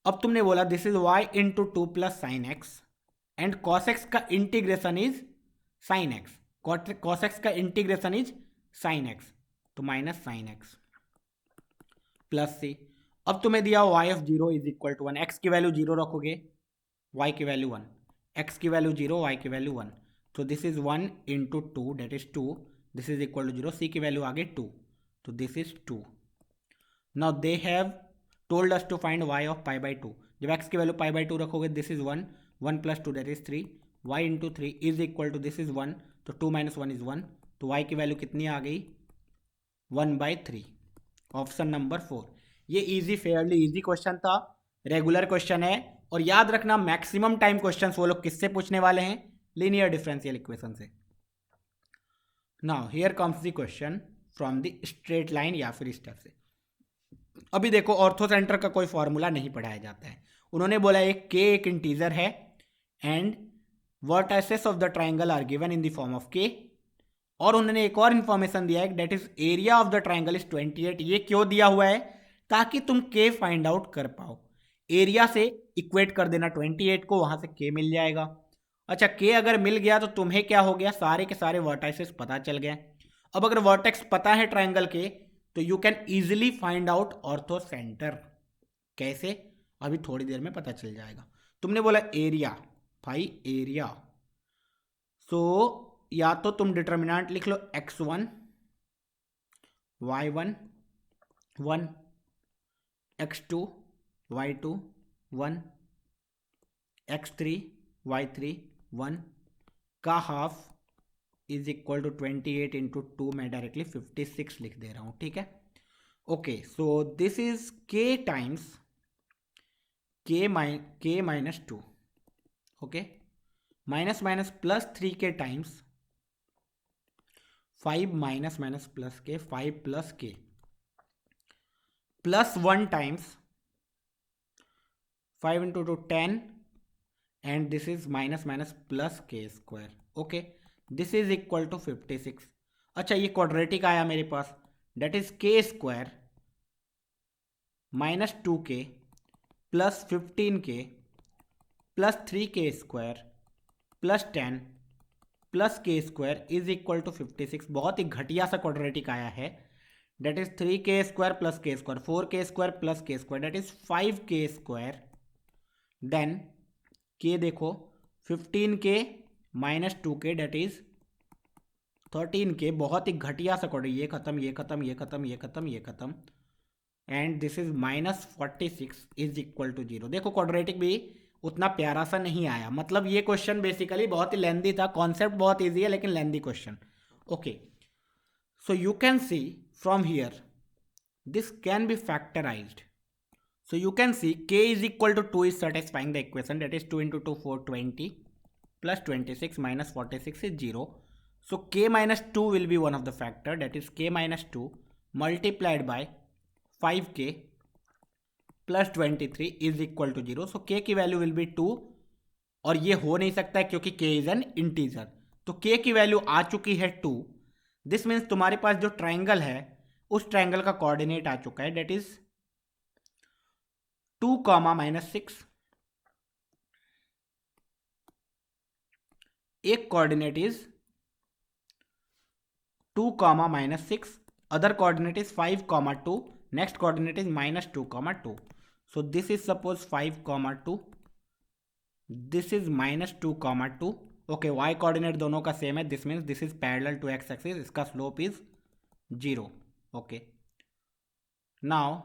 अब तुमने बोला this is y into 2 plus sine x and cos x का integration is sine x, cos x का integration is sine x, तो minus sine x plus सी। अब तुम्हें दिया y of 0 is equal to 1, x की वैल्यू 0 रखोगे, y की value 1, x की वैल्यू 0, y की वैल्यू 1, तो this is 1 into 2 that is 2, this is equal to 0, c की वैल्यू आ गई 2, तो this is 2। Now they have told us to find y of π/2। जब x की वैल्यू π/2 रखोगे, this is 1, 1 plus 2 that is 3, y into 3 is equal to this is 1, तो 2 minus 1 is 1, तो y की वैल्यू कितनी आ गई 1/3, ऑप्शन नंबर 4। ये इजी, फेयरली इजी क्वेश्चन था, रेगुलर क्वेश्चन है, और याद रखना मैक्सिमम टाइम क्वेश्चंस वो लोग किससे पूछने वाले हैं, लीनियर डिफरेंशियल इक्वेशन से। Now here comes the question from the straight line या फिर स्टेप से। अभी देखो ऑर्थो सेंटर का कोई फॉर्मूला नहीं पढ़ाया जाता है। उन्होंने बोला एक k एक इंटीजर है and vertices of the triangle are given in the form of k, और उन्होंने एक और इन्फॉर्मेशन दिया है that is area of the triangle is 28। ये क्यों दिया हुआ है, ताकि तुम k फाइंड आउट कर पाओ। एरिया से इक्वेट कर देना 28 को, वहां से k मिल जाएगा। अच्छा, k अगर मिल गया तो तुम्हें क्या हो गया, सारे के सारे वर्टाइसेस पता चल गए। अब अगर वर्टेक्स पता है ट्राइंगल के, तो you can easily find out ortho centre. कैसे, अभी थोड़ी देर में पता चल जाएगा। तुमने बोला एरिया, भाई एरिया, सो या तो तुम डिटर्मिनेंट लिख लो x1 y1 1, x2 y2 1, x3 y3 1 का half is equal to 28 into 2, मैं डायरेक्टली 56 लिख दे रहा हूं, ठीक है। Okay, so this is k times k minus 2, okay, minus minus plus 3k times 5 minus minus plus k, 5 plus k plus 1 times 5 into 2 10, and this is minus minus plus k square, okay, this is equal to 56। अच्छा, ये quadratic आया मेरे पास, that is k square minus 2k plus 15k plus 3k square plus 10 plus k square is equal to 56। बहुत ही घटिया सा quadratic आया है, that is 3k square plus k square, 4k square plus k square, that is 5k square. Then k देखो 15k minus 2k date is 13k बहुत ही घटिया सा कोड, ये खत्म ये खत्म ये खत्म ये खत्म ये खत्म, and this is -46 is equal to 0। देखो क्वाड्रेटिक भी उतना प्यारा सा नहीं आया, मतलब ये क्वेश्चन बेसिकली बहुत ही लेंदी था, कॉन्सेप्ट बहुत इजी है लेकिन lengthy question. Okay, so you can C from here this can B factorised. So you can see k is equal to 2 is satisfying the equation, that is 2 into 2 4 20 plus 26 minus 46 is 0. So k minus 2 will be one of the factor, that is k minus 2 multiplied by 5k plus 23 is equal to 0. So k की value will be 2 और ये हो नहीं सकता है क्योंकि k is an integer। तो k की वैल्यू आ चुकी है 2। दिस मीन्स तुम्हारे पास जो ट्राइंगल है उस ट्राइंगल का कोऑर्डिनेट आ चुका है, डेट इज 2, -6। एक coordinate is 2, -6, other coordinate is 5, 2, next coordinate is -2, 2। So this is suppose 5, 2, this is -2, 2। Okay, y coordinate दोनों का सेम है, this means this is parallel to x axis, इसका स्लोप इज 0। ओके, नाउ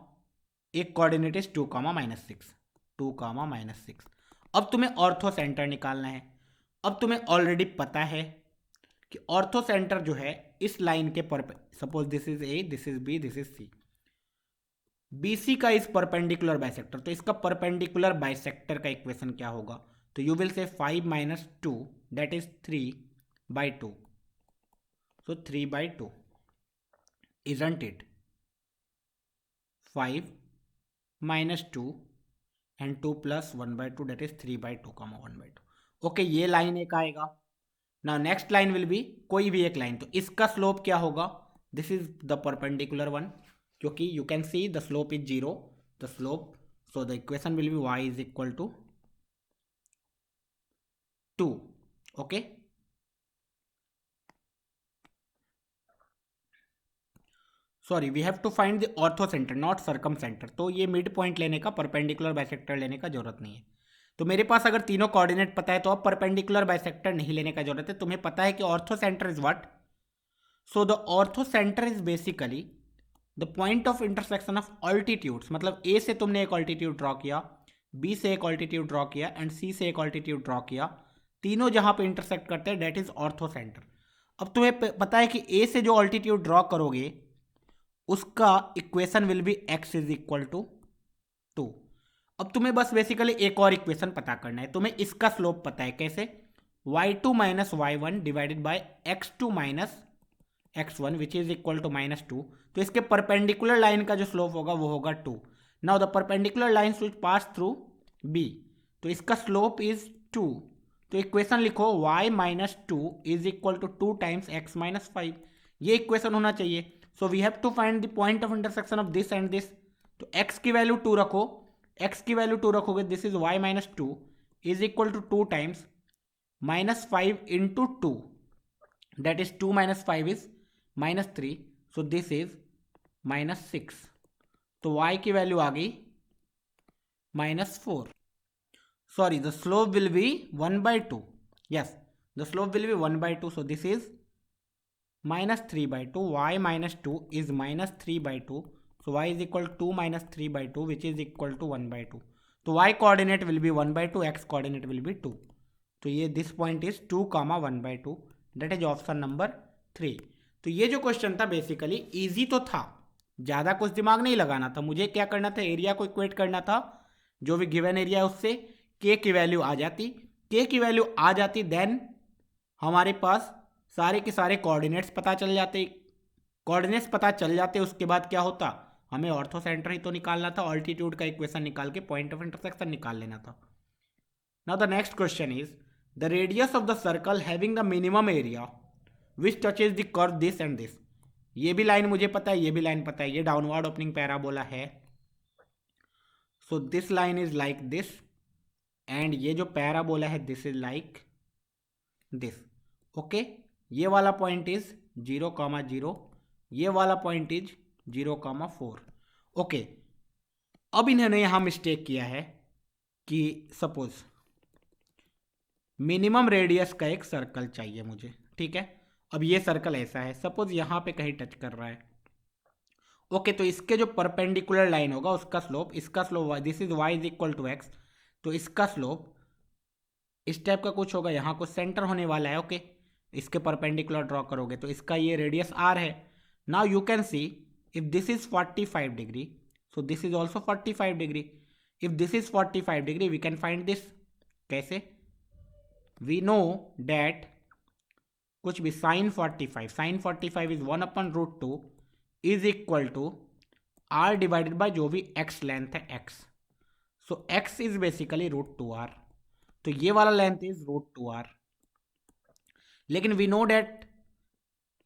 एक coordinate is 2, -6, 2, -6। अब तुम्हें ortho centre निकालना है। अब तुम्हें ऑलरेडी पता है कि ऑर्थो सेंटर जो है इस लाइन के suppose this is A, this is B, this is C, BC का इस परपेंडिकुलर बाइसेक्टर, तो इसका परपेंडिकुलर बाइसेक्टर का इक्वेशन क्या होगा? तो यू विल से 5 - 2 that is 3/2। So 3/2 isn't it? 5 - 2 and 2 plus 1/2 that is 3/2, 1/2। Okay, ये लाइन एक आएगा। Now next line will be कोई भी एक लाइन, तो इसका स्लोप क्या होगा? This is the perpendicular one, क्योंकि you can see the slope is 0, the slope, so the equation will be y is equal to 2। Okay, sorry, we have to find the orthocentre not circumcentre. तो ये mid point लेने का, perpendicular bisector लेने का जरूरत नहीं है। तो मेरे पास अगर तीनों कोऑर्डिनेट पता है तो अब परपेंडिकुलर बाइसेक्टर नहीं लेने का जरूरत है। तुम्हें पता है कि ortho centre is what? So the ortho centre is basically the point of intersection of altitudes. मतलब ए से तुमने एक ऑल्टीट्यूड ड्रॉ किया, बी से एक ऑल्टीट्यूड ड्रॉ किया एंड सी से एक ऑल्टीट्यूड ड्रॉ किया, तीनों जहां पे इंटरसेक्ट करते हैं डेट इज ऑर्थो सेंटर। अब तुम्हें पता है कि ए से जो ऑल्टीट्यूड ड्रॉ करोगे उसका equation will be x is equal to 2। अब तुम्हें बस बेसिकली एक और इक्वेशन पता करना है। तुम्हें इसका स्लोप पता है, कैसे? y2 - y1 divided by x2 - x1 which is equal to -2। तो इसके परपेंडिकुलर लाइन का जो स्लोप होगा वो होगा 2। Now the perpendicular line which pass through b, तो इसका स्लोप इज 2। तो इक्वेशन लिखो y - 2 is equal to 2 times x - 5। ये इक्वेशन होना चाहिए। So we have to find the point of intersection of this and this. तो x की value 2 रखो, x की वैल्यू 2 रखोगे, this is y - 2 is equal to 2 times -5 into 2, that is 2 - 5 is -3, so this is -6। तो y की value आ गई -4। Sorry, the slope will be 1/2। Yes, the slope will be 1/2, so this is -3/2, y - 2 is -3/2, so y is equal to 2 - 3/2 which is equal to 1/2। तो y coordinate will be 1/2, x coordinate will be 2। तो ये this point is 2, 1/2, that is option number 3। तो ये जो question था basically easy तो था, ज़्यादा कुछ दिमाग नहीं लगाना था। मुझे क्या करना था? एरिया को इक्वेट करना था, जो भी गिवन एरिया है उससे k की वैल्यू आ जाती, k की वैल्यू आ जाती, देन हमारे पास सारे के सारे कोऑर्डिनेट्स पता चल जाते। कोऑर्डिनेट्स पता चल जाते, उसके बाद क्या होता? हमें ऑर्थो सेंटर ही तो निकालना था, ऑल्टीट्यूड का इक्वेशन निकाल के पॉइंट ऑफ इंटरसेक्शन निकाल लेना था। Now the next question is the radius of the circle having the minimum area which touches the curve this and this. ये भी लाइन मुझे पता है, ये भी लाइन पता है, ये डाउनवर्ड ओपनिंग पैराबोला है। So this line is like this and ये जो पैराबोला है this is like this. Okay, ये वाला पॉइंट इज 0, 0, ये वाला पॉइंट इज 0, 4। ओके, अब इन्होंने यहां मिस्टेक किया है कि सपोज मिनिमम रेडियस का एक सर्कल चाहिए मुझे, ठीक है। अब ये सर्कल ऐसा है, सपोज यहाँ पे कहीं टच कर रहा है। ओके, तो इसके जो परपेंडिकुलर लाइन होगा उसका स्लोप, इसका slope this is y is equal to x, तो इसका स्लोप इस टाइप का कुछ होगा, यहाँ को सेंटर होने वाला है। ओके, इसके परपेंडिकुलर ड्रॉ करोगे तो इसका ये रेडियस r है। Now you can see if this is 45 degree, so this is also 45 degree. If this is 45 degree we can find this. कैसे? वी नो डैट कुछ भी sine 45 is 1/√2 is equal to r divided by जो भी x length है x। So x is basically √2r, तो ये वाला length is √2r। लेकिन वी नो डैट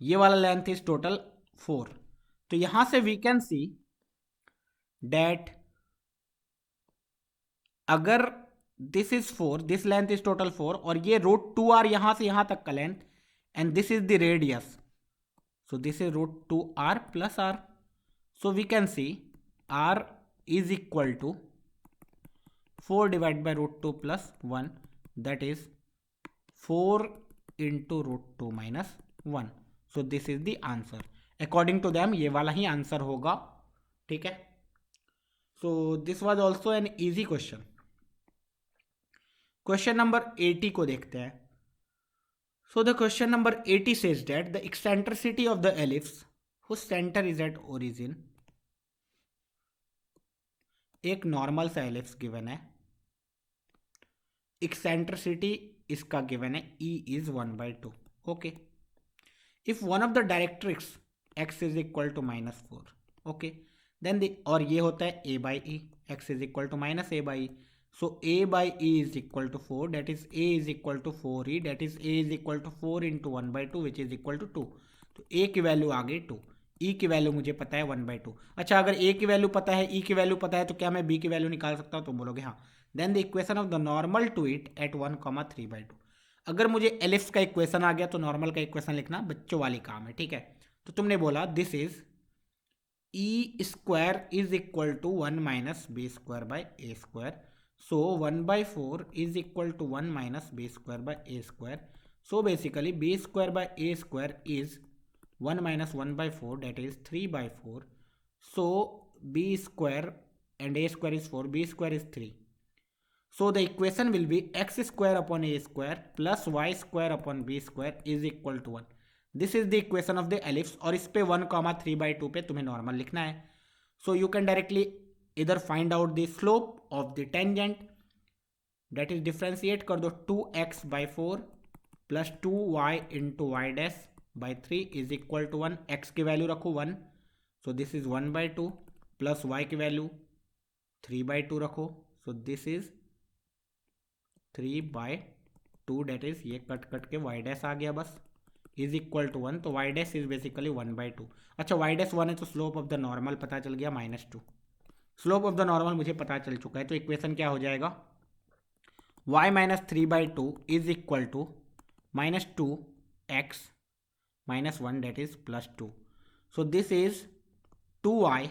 ये वाला लेंथ इज टोटल 4, तो यहां से वी कैन सी डैट अगर this is 4, this length is total 4 और ये √2r यहां से यहां तक का length, and this is the radius, so this is √2r plus r, so we can see r is equal to 4 divided by √2 plus 1, that is 4 into √2 minus 1, so this is the answer according to them। ये वाला ही answer होगा, ठीक है। so this was also an easy question। Question number 80 को देखते हैं। So the question number 80 says that the eccentricity of the ellipse whose center is at origin, एक normal सा एलिप्स गिवन है, eccentricity इसका गिवन है E is 1/2। Okay, if one of the directrix x is equal to -4, okay, then और ये होता है a/e, x is equal to -a/e, so a/e is equal to 4, that is a is equal to 4e, that is a is equal to 4 into 1/2 which is equal to 2। तो a की value आ गई 2, e की value मुझे पता है 1/2। अच्छा, अगर a की वैल्यू पता है, e की वैल्यू पता है, तो क्या मैं b की वैल्यू निकाल सकता हूँ? तो बोलोगे हाँ। Then the equation of the normal to it at 1,3/2। अगर मुझे एलिप्स का इक्वेशन आ गया तो नॉर्मल का इक्वेशन लिखना बच्चों वाली काम है, ठीक है। तो तुमने बोला this is e square is equal to 1 minus b square by a square, so 1/4 is equal to 1 minus b square by a square, so basically b square by a square is 1 minus 1/4, that is 3/4, so b square and a square is 4, b square is 3, so the equation will be x square upon a square plus y square upon b square is equal to 1। this is the equation of the ellipse, और इस पे 1,3/2 पे तुम्हें normal लिखना है। so you can directly इधर find out the slope of the tangent, that is differentiate कर दो 2x/4 plus 2y into y dash by 3 is equal to 1। x की वैल्यू रखो 1, so this is 1/2 plus y की value 3/2 रखो, so this is 3/2, that is ये cut cut के y dash आ गया बस, इज इक्वल टू 1, तो y डैश इज बेसिकली 1/2। अच्छा, y डैश 1 है तो स्लोप ऑफ द नॉर्मल पता चल गया -2, स्लोप ऑफ द नॉर्मल मुझे पता चल चुका है, तो इक्वेशन क्या हो जाएगा y minus 3/2 is equal to -2x minus 1, that is +2, so this is 2y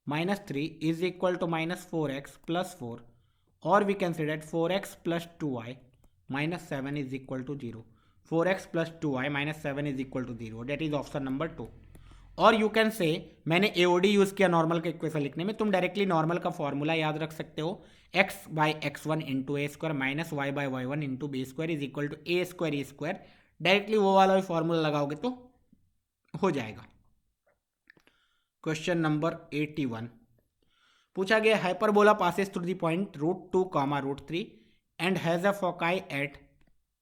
minus 3 is equal to -4x plus 4, और we can say that 4x plus 2y minus 7 is equal to 0, 4x plus 2y minus 7 is equal to 0, that is option number 2। और you can say मैंने AOD use किया normal का equation लिखने में, तुम directly normal का formula याद रख सकते हो, x/x1 into a square minus y/y1 into b square is equal to a square e square, directly वो वाला भी फॉर्मूला लगाओगे तो हो जाएगा। क्वेश्चन नंबर 81 पूछा गया, hyperbola passes through the point √2, √3 and has a foci at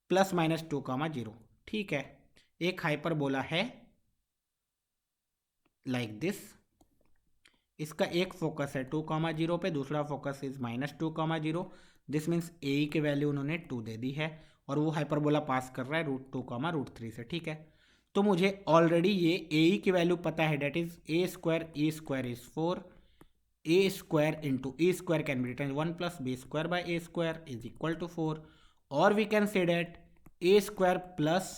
+-2, 0। ठीक है, एक हाइपरबोला है लाइक दिस, इसका एक फोकस है 2,0 पे, दूसरा फोकस इज -2, 0। दिस मीन्स ए की वैल्यू उन्होंने 2 दे दी है और वो हाइपरबोला पास कर रहा है √2, √3 से, ठीक है। तो मुझे ऑलरेडी ये ए की वैल्यू पता है, that is a square e square is 4, a square into e square can be written 1 plus b square by a square is equal to 4, और we can say that a square plus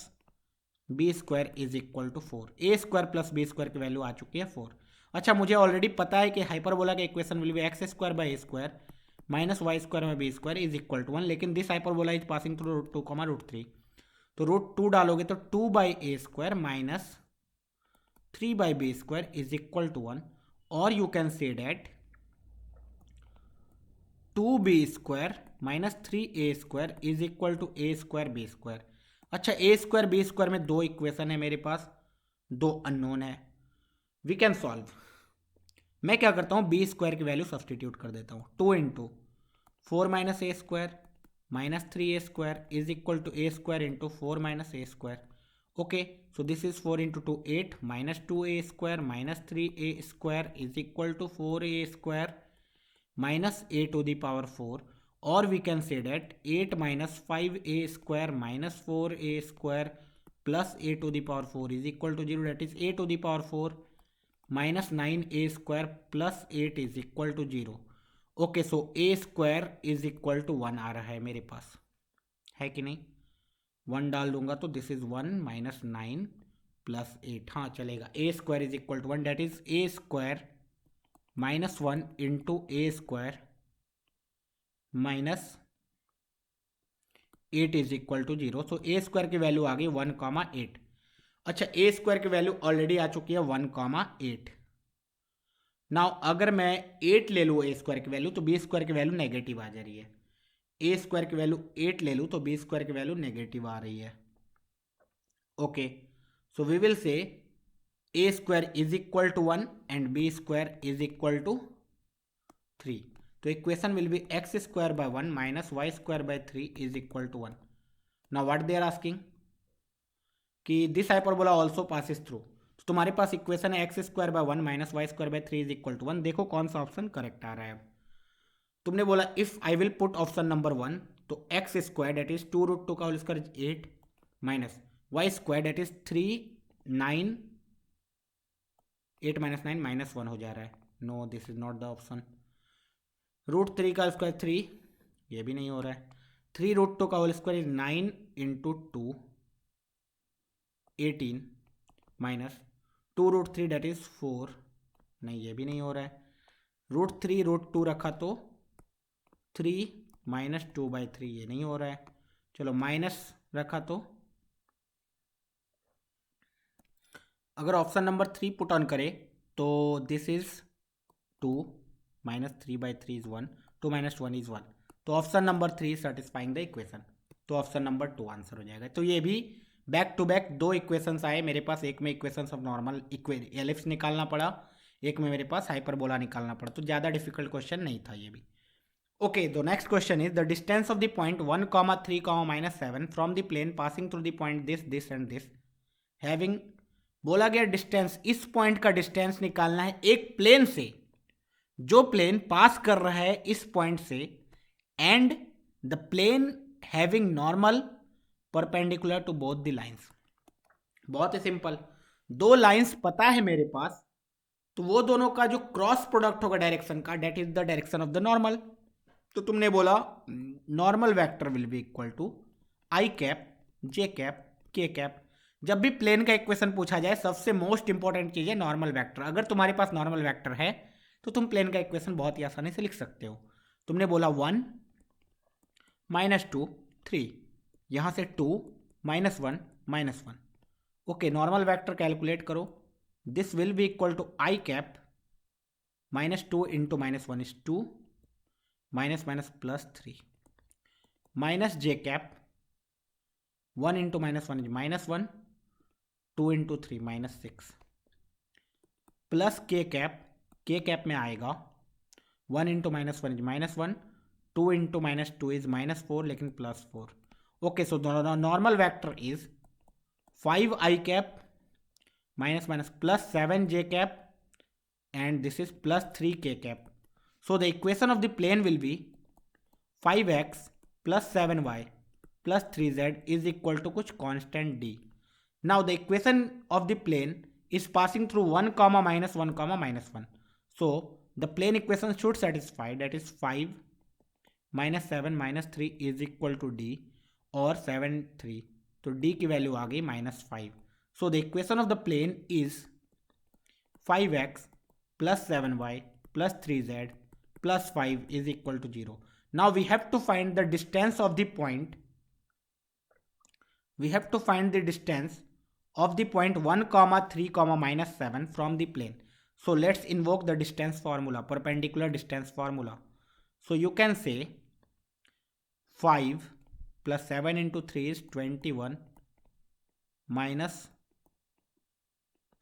b square is equal to 4, a square plus b square की value आ चुकी है 4। अच्छा, मुझे already पता है कि हाइपरबोला का equation will be x square by a square minus y square by b square is equal to 1, लेकिन this hyperbola is passing through √2, √3, तो √2 डालोगे तो 2/a² minus 3/b² is equal to 1, और you can say that 2b² minus 3a² is equal to a²b²। अच्छा, a²b² में दो equation है मेरे पास, दो अननोन है, वी कैन सॉल्व। मैं क्या करता हूँ, b² की वैल्यू सब्सटीट्यूट कर देता हूँ। 2 into 4 minus a² minus 3a² is equal to a² into 4 minus a²। Okay, so this is 4 into 2 8 minus 2a² minus 3a² is equal to 4a² minus a to the power 4, और we can say that 8 minus 5a² minus 4a² plus a to the power 4 is equal to 0, that is a to the power 4 minus 9a² plus 8 is equal to 0। Okay, so a² is equal to 1 आ रहा है मेरे पास, है कि नहीं? 1 डाल दूंगा तो दिस इज 1 माइनस 9 प्लस 8, हाँ चलेगा। a² is equal to 1, that is a² minus 1 into a² minus 8 is equal to 0। So a² की वैल्यू आ गई 1,8। अच्छा, a² की वैल्यू ऑलरेडी आ चुकी है 1,8। नाउ अगर मैं 8 ले लूँ a² की वैल्यू, तो b² की वैल्यू नेगेटिव आ जा रही है। a² की वैल्यू 8 ले लूँ तो b² की वैल्यू नेगेटिव आ रही है। Okay, so we will say a² is equal to 1 and b² is equal to 3। तो equation will be x² by 1 minus y² by 3 is equal to 1। Now what they are asking कि this hyperbola also passes through. तो तुम्हारे पास equation है x² by 1 minus y² by 3 is equal to 1। देखो कौन सा option correct आ रहा है। तुमने बोला if I will put option number 1, तो x² डेट इज 2√2 का whole square 8 minus y² that is 3 9 8 minus 9 minus 1 हो जा रहा है। No, this is not the option. √3 का स्क्वायर 3, ये भी नहीं हो रहा है। 3√2 का whole square is 9 into 2 18 minus 2√3 that is 4, नहीं ये भी नहीं हो रहा है। √3 √2 रखा तो 3 माइनस 2/3, ये नहीं हो रहा है। चलो माइनस रखा तो अगर ऑप्शन नंबर 3 पुट ऑन करे तो this is 2 minus 3/3 is 1, 2 minus 1 is 1। तो option number 3 satisfying the equation, तो ऑप्शन नंबर 2 आंसर हो जाएगा। तो ये भी बैक टू बैक दो इक्वेशंस आए मेरे पास, एक में इक्वेशंस ऑफ नॉर्मल एलिप्स निकालना पड़ा, एक में मेरे पास हाइपरबोला निकालना पड़ा। तो ज़्यादा डिफिकल्ट क्वेश्चन नहीं था ये भी। Okay, the next question is the distance of the point 1, 3, -7 from the plane passing through the point this and this having. बोला गया डिस्टेंस, इस पॉइंट का डिस्टेंस निकालना है एक प्लेन से जो प्लेन पास कर रहा है इस पॉइंट से, and the plane having normal perpendicular to both the lines. बहुत ही सिंपल, दो लाइंस पता है मेरे पास, तो वो दोनों का जो क्रॉस प्रोडक्ट होगा डायरेक्शन का, that is the direction of the normal. तो तुमने बोला normal vector will be equal to i cap j cap k cap. जब भी प्लेन का इक्वेशन पूछा जाए सबसे मोस्ट इंपॉर्टेंट चीज है नॉर्मल वेक्टर। अगर तुम्हारे पास नॉर्मल वेक्टर है तो तुम प्लेन का इक्वेशन बहुत ही आसानी से लिख सकते हो। तुमने बोला 1 -2 3, यहां से 2 -1 -1। ओके, नॉर्मल वेक्टर कैलकुलेट करो। This will be equal to i cap -2 into -1 is 2 minus minus plus 3 minus j cap 1 into -1 is -1, 2 into 3 -6 plus k cap में आएगा 1 इंटू -1 इज -1, 2 इंटू -2 इज -4 लेकिन +4। Okay, so normal vector is 5i cap minus plus 7j cap and this is plus 3k cap. So the equation of the plane will be 5x plus 7y plus 3z is equal to कुछ constant d. Now the equation of the plane is passing through 1, -1, -1. So the plane equation should satisfy, that is 5 minus 7 minus 3 is equal to d, और 7 3, तो d की value आ गई -5। So the equation of the plane is 5x plus 7y plus 3z plus 5 is equal to 0. Now we have to find the distance of the point we have to find the distance of the point 1 comma 3 comma minus 7 from the plane. So let's invoke the distance formula, perpendicular distance formula. So you can say 5 plus 7 into 3 is 21 minus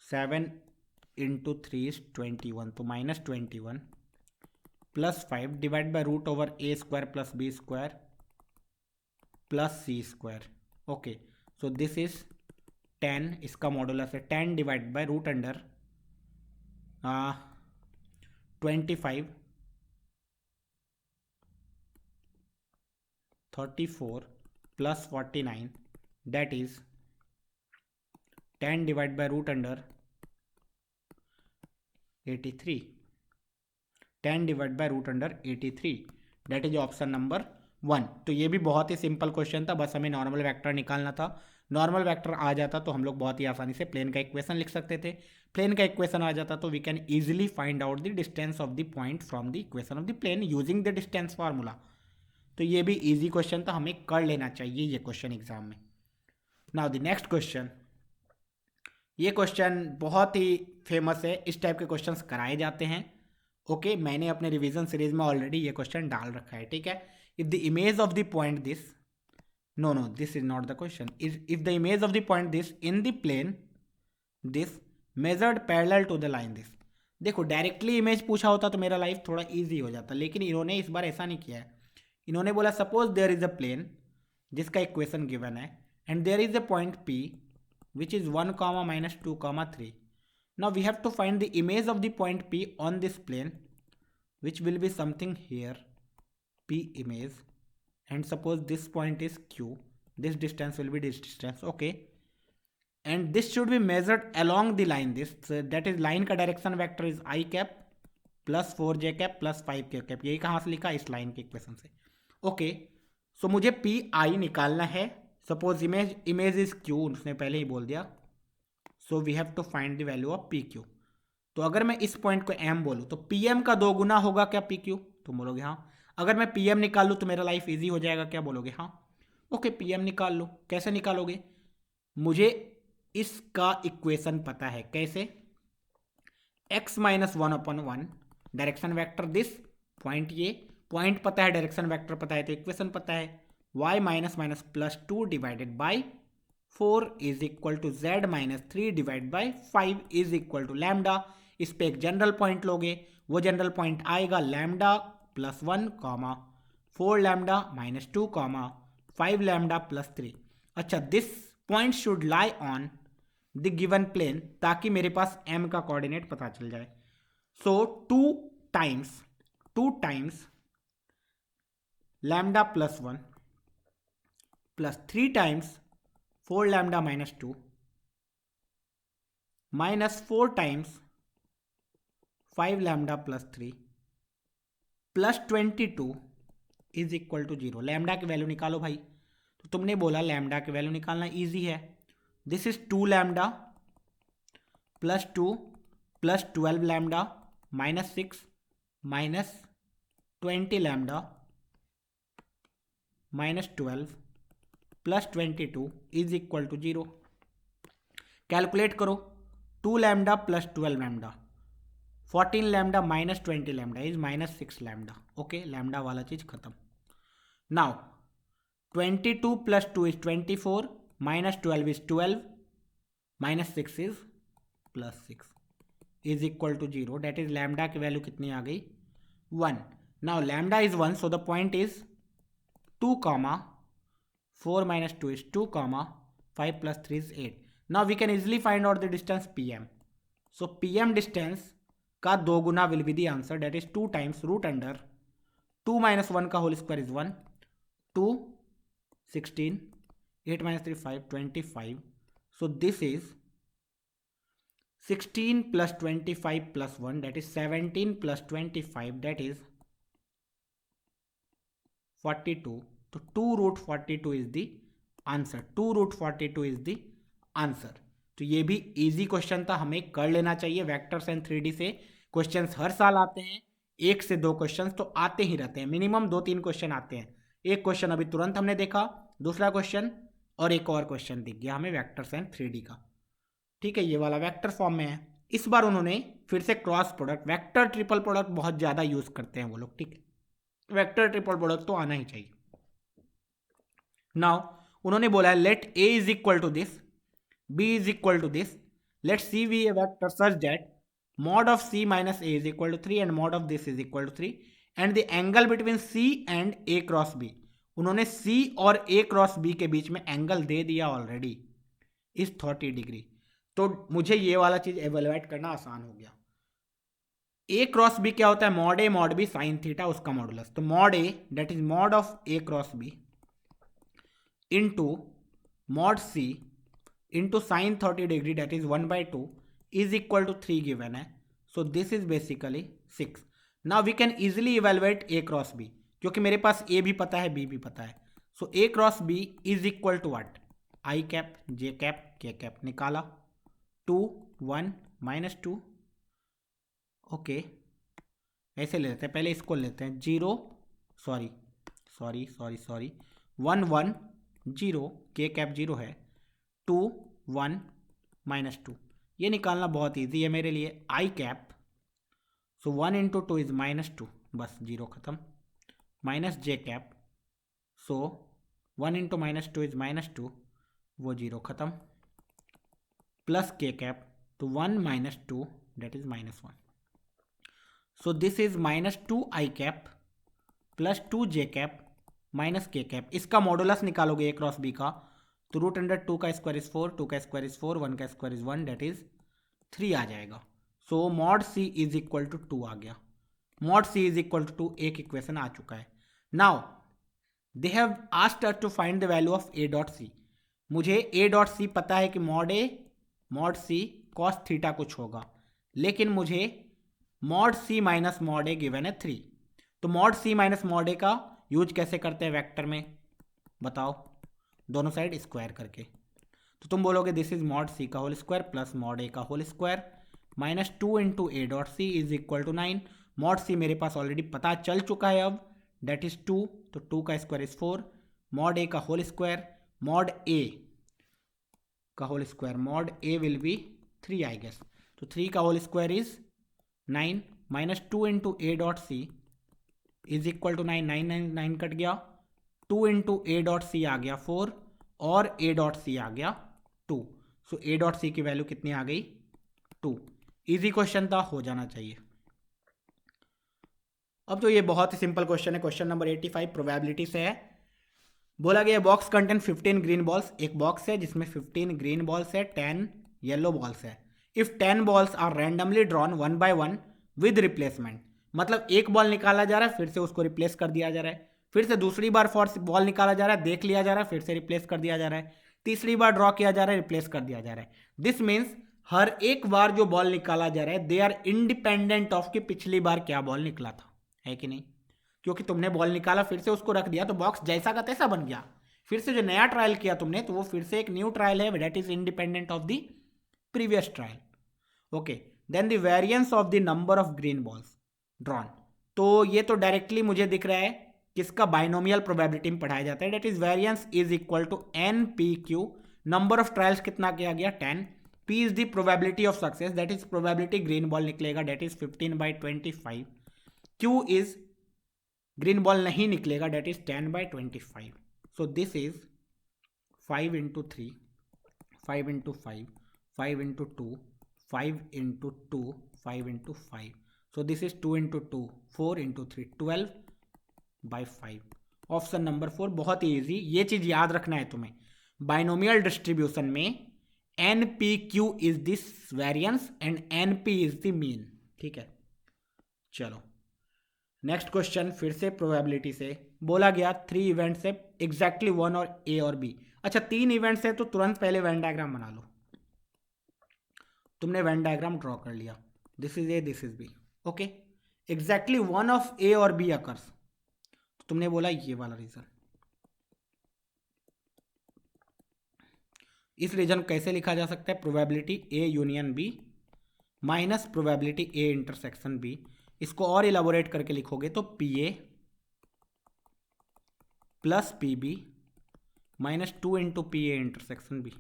7 into 3 is 21, so minus 21 plus 5 divided by root over a square plus b square plus c square. Okay, so this is 10, इसका modulus है 10 divide by root under 25 34 plus 49, that is 10 divided by root under 83, 10 divided by root under 83, that is option number 1. तो ये भी बहुत ही simple question था, बस हमें नॉर्मल वेक्टर निकालना था. नॉर्मल वेक्टर आ जाता तो हम लोग बहुत ही आसानी से प्लेन का इक्वेशन लिख सकते थे. प्लेन का इक्वेशन आ जाता तो we can easily find out the distance of the point from the equation of the plane using the distance formula. तो ये भी इजी क्वेश्चन था, हमें कर लेना चाहिए ये क्वेश्चन एग्जाम में. Now the next question. ये क्वेश्चन बहुत ही फेमस है, इस टाइप के क्वेश्चंस कराए जाते हैं. ओके, मैंने अपने रिवीजन सीरीज में ऑलरेडी ये क्वेश्चन डाल रखा है. ठीक है, if the image of the point this, no this is not the question. If the image of the point this in the plane this measured parallel to the line this. देखो, directly image पूछा होता तो मेरा life थोड़ा easy हो जाता, लेकिन इन्होंने इस बार ऐसा नहीं किया है. इन्होंने बोला suppose there is a plane जिसका इक्वेशन गिवन है and there is a point P which is 1 comma minus 2 comma 3. Now we have to find the image of the point P on this plane, which will be something here, P image, and suppose this point is Q, this distance will be this distance. Okay, and this should be measured along the line, this that is line का direction vector is I cap plus 4j cap plus 5k cap. यही कहाँ से लिखा, इस line के equation से. Okay, सो मुझे P I निकालना है. सपोज इमेज इज क्यू, उसने पहले ही बोल दिया. So we have to find the value of P Q. तो अगर मैं इस पॉइंट को एम बोलूँ तो पी एम का 2 गुना होगा क्या पी क्यू? तुम बोलोगे हाँ. अगर मैं पी एम निकाल लूँ तो मेरा लाइफ ईजी हो जाएगा, क्या बोलोगे? हाँ. ओके, पी एम निकाल लो. कैसे निकालोगे? मुझे इसका इक्वेशन पता है. कैसे? X minus 1/1 direction vector this point, ये पॉइंट पता है, डायरेक्शन वेक्टर पता है, तो इक्वेशन पता है. y minus minus plus 2 divided by 4 is equal to z minus 3 divide by 5 is equal to lambda. इस पे एक जनरल पॉइंट लोगे, वो जनरल पॉइंट आएगा lambda plus 1 comma 4 lambda minus 2 comma 5 lambda plus 3. अच्छा, this point should lie on the given plane, ताकि मेरे पास m का कोऑर्डिनेट पता चल जाए. So 2 times lambda plus 1 plus 3 times 4 lambda minus 2 minus 4 times 5 lambda plus 3 plus 22 is equal to 0. Lambda की value निकालो भाई. तो तुमने बोला लैम्डा की वैल्यू निकालना इजी है. This is 2 lambda plus 2 plus 12 lambda minus 6 minus 20 lambda minus 12 plus 22 is equal to 0. Calculate करो. 2 lambda plus 12 lambda 14 lambda minus 20 lambda is minus 6 lambda. Okay, lambda वाला चीज खत्म. Now 22 plus 2 is 24 minus 12 is 12 minus 6 is plus 6 is equal to 0. That is lambda की value कितनी आ गई? 1. Now lambda is 1, so the point is 2 comma 4 minus 2 is 2 comma 5 plus 3 is 8. Now we can easily find out the distance PM. So PM distance का 2 गुना will be the answer, that is 2 times root under 2 minus 1 का whole square is 1, 2 16, 8 minus 3 5, 25. So this is 16 plus 25 plus 1, that is 17 plus 25, that is 42. तो 2 root 42 is the answer. 2 root 42 is the answer. तो ये भी easy question था, हमें कर लेना चाहिए. वेक्टर्स एंड 3D से क्वेश्चंस हर साल आते हैं, 1 से 2 क्वेश्चंस तो आते ही रहते हैं. मिनिमम 2-3 क्वेश्चन आते हैं. एक क्वेश्चन अभी तुरंत हमने देखा, दूसरा क्वेश्चन और एक और क्वेश्चन दिख गया हमें वेक्टर्स एंड 3D का। ठीक है, ये वाला वेक्टर फॉर्म में है। इस बार उन्होंने फिर से cross product, vector triple product बहुत ज़्यादा यूज़ करते हैं वो लोग। ठीक है, वेक्टर ट्रिपल प्रोडक्ट तो आना ही चाहिए। नाउ उन्होंने बोला है let A is equal to this, B is equal to this, let C be a vector such that mod of c minus a is equal to 3 and mod of this is equal to 3 and the angle between c and a cross b। उन्होंने c और a cross b के बीच में angle दे दिया already इस 30 degree. तो मुझे ये वाला चीज एवेलुएट करना आसान हो गया। a क्रॉस b क्या होता है, mod a mod b sine theta उसका मॉडुलस। तो mod a that is mod of a cross b into mod c into sine 30 degree that is 1/2 is equal to 3 given है। so this is basically 6। now we can easily evaluate a cross b क्योंकि मेरे पास a भी पता है b भी पता है। so a cross b is equal to what, I cap j cap k cap निकाला, 2 1 -2। ओके, ऐसे ले लेते हैं, पहले इसको लेते हैं 0 सॉरी 1 1 0 k कैप 0 है, 2 1 -2। ये निकालना बहुत इजी है मेरे लिए। आई कैप, सो 1 इंटू 2 इज -2, बस 0 खत्म, minus J cap, so 1 into -2 is -2, वो 0 खत्म, प्लस के कैप, तो 1 -2 that is -1। So this is -2 I cap plus 2 J cap minus के कैप। इसका मॉडुलस निकालोगे ए क्रॉस बी का, तो √2 का स्क्वायर इज 4, 2 का स्क्वायर इज 4, 1 का स्क्वायर इज 1 दैट इज 3 आ जाएगा। So mod c is equal to 2 आ गया। Mod c is equal to 2 एक इक्वेशन आ चुका है। Now they have asked us to find the value of a dot c. मुझे ए डॉट सी पता है कि mod a mod c cos theta कुछ होगा, लेकिन मुझे mod c minus mod a given है 3। तो mod c minus mod A का यूज कैसे करते हैं वेक्टर में, बताओ, दोनों साइड स्क्वायर करके। तो तुम बोलोगे दिस इज मॉड सी का whole square plus mod A का whole square minus 2 into A dot C is equal to 9। Mod C मेरे पास ऑलरेडी पता चल चुका है अब, दैट इज 2, तो 2 का स्क्वायर इज 4, मॉड ए का होल स्क्वायर, मॉड ए का whole square, mod A will be 3 I guess, तो 3 का whole square is 9 minus 2 into A dot C is equal to 9, 9 cut गया, 2 इंटू ए डॉट सी आ गया 4 और ए dot सी आ गया 2। सो ए dot सी की value कितनी आ गई, 2। इजी क्वेश्चन था, हो जाना चाहिए। अब तो ये बहुत ही सिंपल क्वेश्चन है, क्वेश्चन नंबर 85 प्रोबेबिलिटी से है। बोला गया बॉक्स कंटेन 15 ग्रीन बॉल्स। एक बॉक्स है जिसमें 15 ग्रीन बॉल्स है, 10 येलो बॉल्स है। If 10 balls are randomly drawn 1 by 1 with replacement, मतलब एक बॉल निकाला जा रहा है, फिर से उसको रिप्लेस कर दिया जा रहा है, फिर से दूसरी बार फोर्स बॉल निकाला जा रहा है, देख लिया जा रहा है, फिर से रिप्लेस कर दिया जा रहा है, तीसरी बार ड्रॉ किया जा रहा है, रिप्लेस कर दिया जा रहा है। दिस मीन्स हर एक बार जो बॉल निकाला जा रहा है दे आर इंडिपेंडेंट ऑफ कि पिछली बार क्या बॉल निकला था, है कि नहीं? क्योंकि तुमने बॉल निकाला फिर से उसको रख दिया तो बॉक्स जैसा का तैसा बन गया। फिर से जो नया ट्रायल किया तुमने तो वो फिर से एक न्यू ट्रायल है, that is independent of the previous trial. Okay, then the variance of the number of green balls drawn. तो ये तो डायरेक्टली मुझे दिख रहा है किसका बाइनोमियल प्रोबेबिलिटी में पढ़ाया जाता है, that is variance is equal to n P q. Number of trials कितना किया गया, 10। P is the probability of success, that is probability green ball निकलेगा, that is 15/25। Q is green ball नहीं निकलेगा, that is 10/25। So this is 5 into 3, 5 into 5, 5 into 2, 5 into 2, 5 into 5। So this is 2 into 2, 4 into 3, 12/5। Option number 4 बहुत ही easy. ये चीज याद रखना है तुम्हें, बाइनोमियल डिस्ट्रीब्यूशन में N P Q is this variance and N P is the mean. ठीक है, चलो नेक्स्ट क्वेश्चन फिर से प्रोबेबिलिटी से। बोला गया 3 इवेंट्स है, एग्जैक्टली 1 और ए और बी। अच्छा 3 इवेंट्स है तो तुरंत पहले वेन डायग्राम बना लो। तुमने वेन डायग्राम ड्रॉ कर लिया, this is A this is B. Okay, exactly 1 of a और बी अकर्स, तो तुमने बोला ये वाला रीजन। इस रीजन कैसे लिखा जा सकता है, probability a union b minus probability a intersection b. इसको और इलाबोरेट करके लिखोगे तो p A plus P b minus 2 into p A intersection b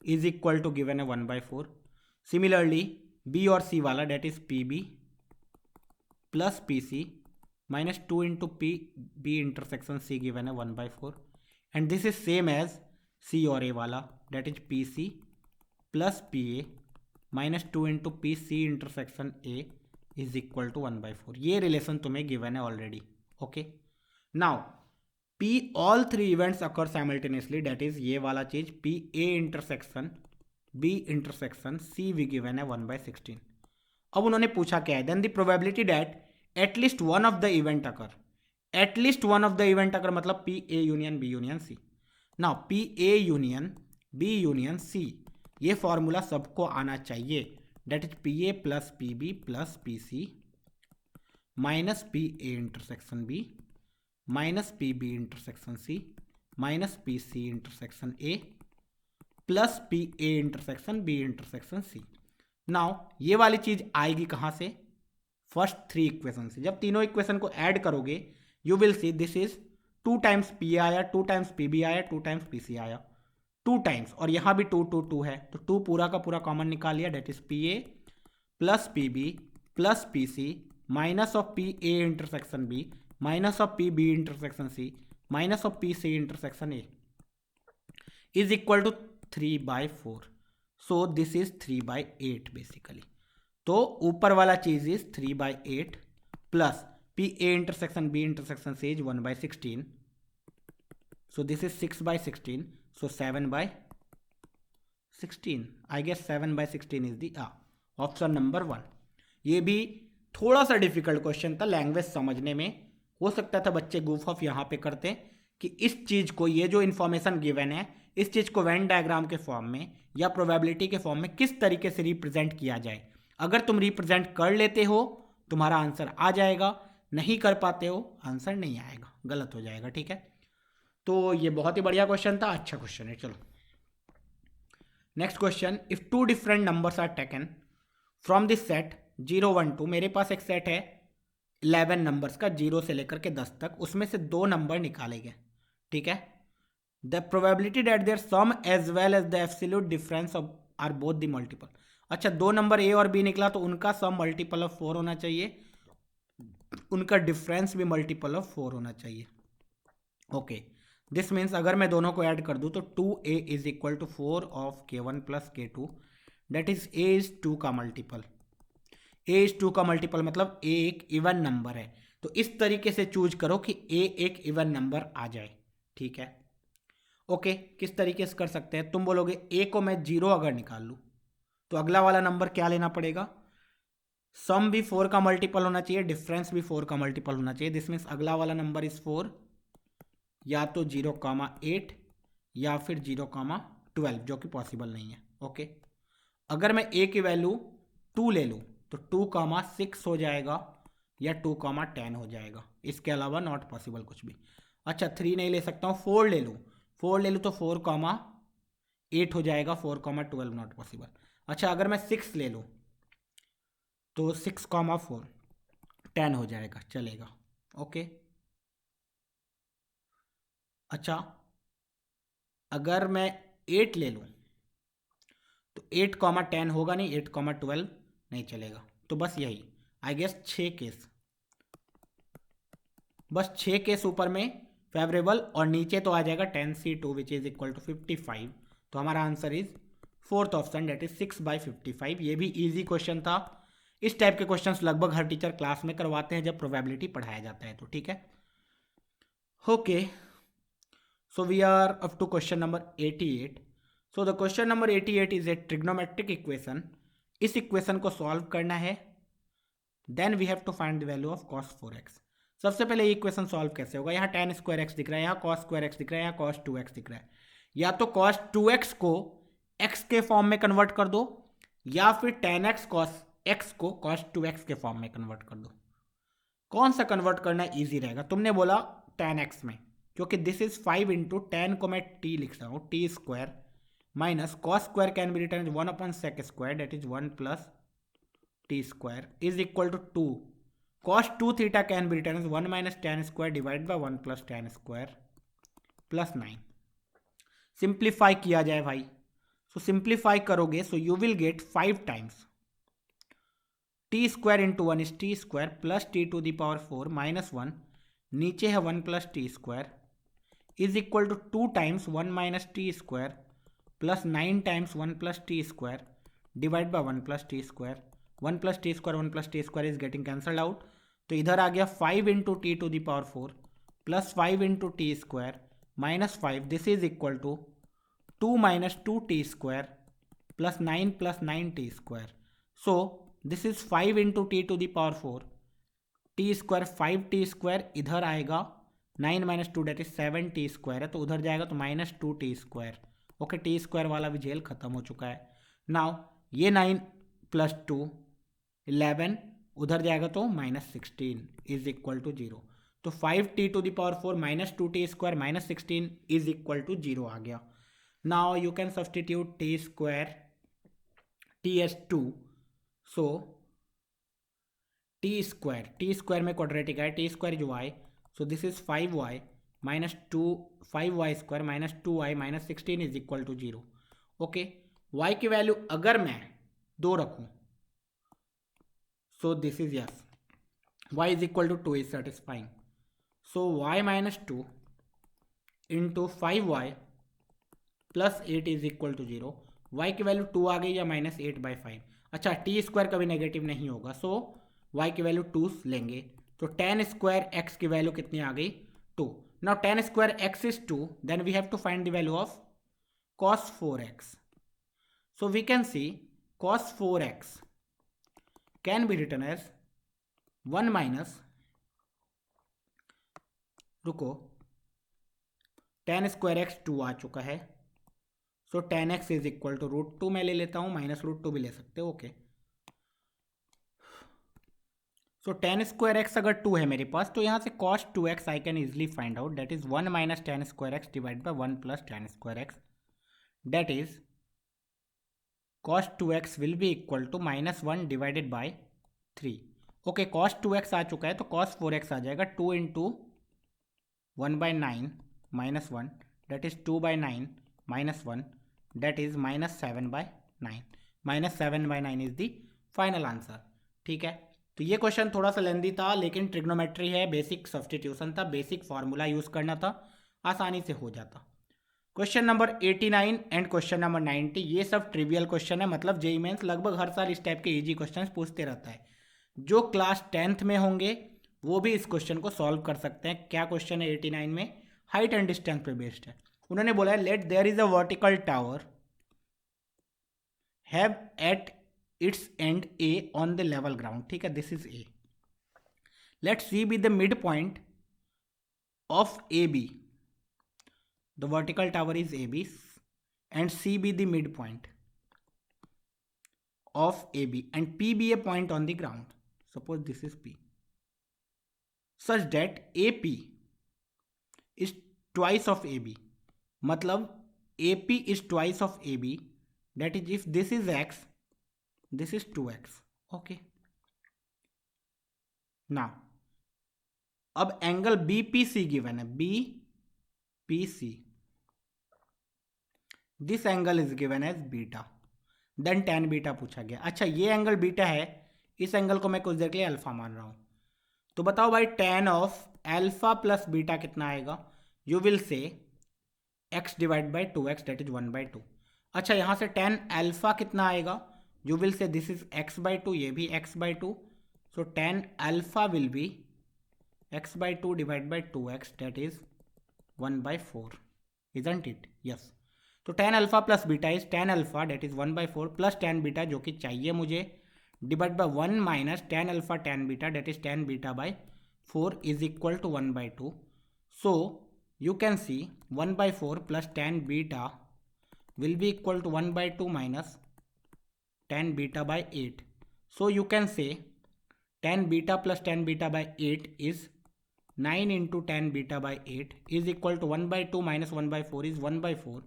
is equal to given है 1/4। सिमिलरली बी और सी वाला that is p B plus P C minus 2 into p B intersection c given है 1/4 and this is same as c और a वाला that is P C plus P A minus 2 into P C intersection A is equal to 1/4। ये relation तुम्हें given है already. Okay, now P all three events occur simultaneously that is ये वाला चीज P A intersection B intersection C we given है 1/16। अब उन्होंने पूछा क्या है, then the probability that at least one of the event occur, at least one of the event occur मतलब P A union B union C. Now P A union B union C, ये formula सबको आना चाहिए, that is P A plus P B plus P C minus P A intersection B minus P B intersection C minus P C intersection A plus P A intersection B intersection C. Now ये वाली चीज आएगी कहाँ से, first three equation से। जब तीनों equation को ऐड करोगे you will see this is 2 times P आया, 2 टाइम्स पी बी आया, 2 टाइम्स पी सी आया, 2 टाइम्स, और यहाँ भी 2 2 2 है तो 2 पूरा का पूरा कॉमन निकाल लिया, that is P A plus P B plus P C minus of P A intersection B minus of P B intersection C minus of P C intersection A is equal to 3/4। So this is 3/8 basically. तो ऊपर वाला चीज is 3/8 plus P A intersection B intersection C is 1/16। So this is 6/16, so 7/16। I guess 7/16 is the option number 1। ये भी थोड़ा सा difficult question था language समझने में, हो सकता था बच्चे goof ऑफ यहाँ पे करते कि इस चीज को, ये जो इन्फॉर्मेशन गिवन है इस चीज को वेन डायग्राम के फॉर्म में या प्रोबेबिलिटी के फॉर्म में किस तरीके से रिप्रेजेंट किया जाए। अगर तुम रिप्रेजेंट कर लेते हो तुम्हारा आंसर आ जाएगा, नहीं कर पाते हो आंसर नहीं आएगा, गलत हो जाएगा। ठीक है, तो ये बहुत ही बढ़िया क्वेश्चन था, अच्छा क्वेश्चन है। चलो next question, if 2 different numbers are taken from this set 0 1 2। मेरे पास एक सेट है 11 नंबर्स का 0 से लेकर के 10 तक, उसमें से 2 नंबर निकाले गए। ठीक है, the probability that their sum as well as the absolute difference are both the multiple. अच्छा, 2 नंबर ए और बी निकला तो उनका सम मल्टीपल ऑफ 4 होना चाहिए, उनका डिफरेंस भी मल्टीपल ऑफ 4 होना चाहिए। ओके, दिस मीन्स अगर मैं दोनों को ऐड कर दूं तो 2a is equal to 4 of k1 plus k2, that is a is 2 का मल्टीपल। a इज 2 का मल्टीपल मतलब a एक इवन नंबर है, तो इस तरीके से चूज करो कि a एक इवन नंबर आ जाए। ठीक है, ओके, किस तरीके से कर सकते हैं, तुम बोलोगे a को मैं 0 अगर निकाल लूँ तो अगला वाला नंबर क्या लेना पड़ेगा, सम भी 4 का मल्टीपल होना चाहिए, डिफरेंस भी 4 का मल्टीपल होना चाहिए। दिस मीन्स अगला वाला नंबर इज 4, या तो 0,8 या फिर 0,12, जो कि पॉसिबल नहीं है। ओके, अगर मैं a की वैल्यू 2 ले लूँ तो 2,6 हो जाएगा या 2,10 हो जाएगा, इसके अलावा नॉट पॉसिबल कुछ भी। अच्छा, 3 नहीं ले सकता हूँ, 4 ले लूँ, 4 ले लूँ तो 4,8 हो जाएगा, 4,12 नॉट पॉसिबल। अच्छा, अगर मैं 6 ले लूँ तो 6,4 10 हो जाएगा, चलेगा। ओके, अच्छा, अगर मैं 8 ले लूँ तो 8,10 होगा नहीं, 8,12 नहीं चलेगा। तो बस यही, आई गेस 6 केस, बस 6 केस ऊपर में फेवरेबल, और नीचे तो आ जाएगा 10c2 which is equal to 55। तो हमारा answer is fourth option, that is 6/55। ये भी इजी क्वेश्चन था। इस टाइप के क्वेश्चंस लगभग हर टीचर क्लास में करवाते हैं जब प्रोबेबिलिटी पढ़ाया जाता है तो। ठीक है, okay, so we are up to question number 88। So the question number 88 is a trigonometric equation. इस इक्वेशन को सॉल्व करना है, then we have to find the value of cos 4x। सबसे पहले ये इक्वेशन सॉल्व कैसे होगा, यहाँ tan स्क्वायर x दिख रहा है, यहाँ cos स्क्वायर x दिख रहा है, यहाँ cos 2x दिख रहा है। या तो cos 2x को x के फॉर्म में कन्वर्ट कर दो, या फिर tan x cos x को cos 2x के फॉर्म में कन्वर्ट कर दो। कौन सा कन्वर्ट करना ईजी रहेगा, तुमने बोला tan x में, क्योंकि दिस इज 5 इंटू टेन को मैं t लिख रहा हूँ, t square minus cos square can be written 1/sec square, that is 1 plus t square is equal to 2 cos 2 theta can be written 1 minus tan square divide by 1 plus tan square plus 9। Simplify किया जाए भाई, so simplify करोगे so you will get 5 times T square into 1 is T square plus T to the power 4 minus 1, नीचे है 1 plus t square is equal to 2 times 1 minus t square plus 9 times 1 plus t square divide by 1 plus t square. 1 plus t square 1 plus t square is getting cancelled out, तो इधर आ गया 5 into t to the power 4 plus 5 into t square minus 5, this is equal to 2 minus 2 t square plus 9 t square. So this is 5 into t to the power 4 t square 5 t square, इधर आएगा 9 minus 2 that is 7 t square है, तो उधर जाएगा तो minus 2 t square. Okay, t square वाला भी jail खत्म हो चुका है। नाउ ये 9 प्लस 2 11, उधर जाएगा तो माइनस 16 इज इक्वल टू 0। तो 5 t to the power 4 minus 2 t square minus 16 is equal to 0 आ गया। Now you can substitute t square t as 2, so t square में क्वाड्रेटिक है, t square is y, so this is 5y minus 5y square minus 2y minus 16 is equal to 0। Okay, y की value अगर मैं 2 रखूं, so this is yes, y is equal to 2 is satisfying, so y minus 2 into 5y plus 8 is equal to 0। y की value 2 आ गई या minus 8/5। अच्छा, T square कभी नेगेटिव नहीं होगा, सो y की वैल्यू 2 लेंगे, तो tan स्क्वायर x की वैल्यू कितनी आ गई 2। Now tan square x is 2, then we have to find the value of cos 4x, so we can see cos 4x can be written as 1 minus, रुको, tan square x 2 आ चुका है, so tan x is equal to √2 मैं ले लेता हूं, minus √2 भी ले सकते हो। ओके, सो tan स्क्वायर x अगर 2 है मेरे पास, तो यहाँ से cos 2x I can easily find out, that is 1 minus tan square x divide by 1 plus tan square x, that is cos 2x will be equal to minus 1 divided by 3। Okay, cos 2x आ चुका है, तो cos 4x आ जाएगा 2 into 1/9 minus 1, that is 2/9 minus 1, that is minus 7/9, minus 7/9 is the final answer. ठीक है, तो ये क्वेश्चन थोड़ा सा लेंदी था, लेकिन ट्रिग्नोमेट्री है, बेसिक सब्सटीट्यूशन था, बेसिक फार्मूला यूज करना था, आसानी से हो जाता। Question number 89 and question number 90 ये सब ट्रिवियल क्वेश्चन है, मतलब जेईई मेंस लगभग हर साल इस टाइप के इजी क्वेश्चन पूछते रहता है। जो क्लास 10th में होंगे वो भी इस क्वेश्चन को सॉल्व कर सकते हैं। क्या क्वेश्चन है 89 में, हाइट एंड डिस्टेंस पे बेस्ड है। उन्होंने बोला है let there is a vertical tower have at its end A on the level ground. ठीक है, this is A, let C be the midpoint of A B, the vertical tower is AB and C be the midpoint of AB and P be a point on the ground. Suppose this is P, such that AP is twice of AB, मतलब AP is twice of AB, that is if this is X, this is 2X. Okay, now अब angle BPC given है, BPC, this angle is given as beta, then tan beta पूछा गया। अच्छा, ये angle beta है, इस angle को मैं कुछ देर के लिए अल्फा मान रहा हूं, तो बताओ भाई tan of alpha plus beta कितना आएगा। You will say x divide by 2x that is 1/2। अच्छा, यहां से tan अल्फा कितना आएगा, you will say this is x/2, ये भी x/2, so tan alpha will be x/2 divide by 2x that is 1/4, isn't it? Yes, तो tan alpha plus beta is tan alpha that is 1/4 plus tan beta जो कि चाहिए मुझे divide by 1 minus tan alpha tan beta that is tan beta by 4 is equal to 1/2। So you can see 1/4 plus tan beta will be equal to 1/2 minus tan beta by 8। So you can say tan beta plus tan beta by 8 is 9 into tan beta by 8 is equal to 1/2 minus 1/4 is 1/4,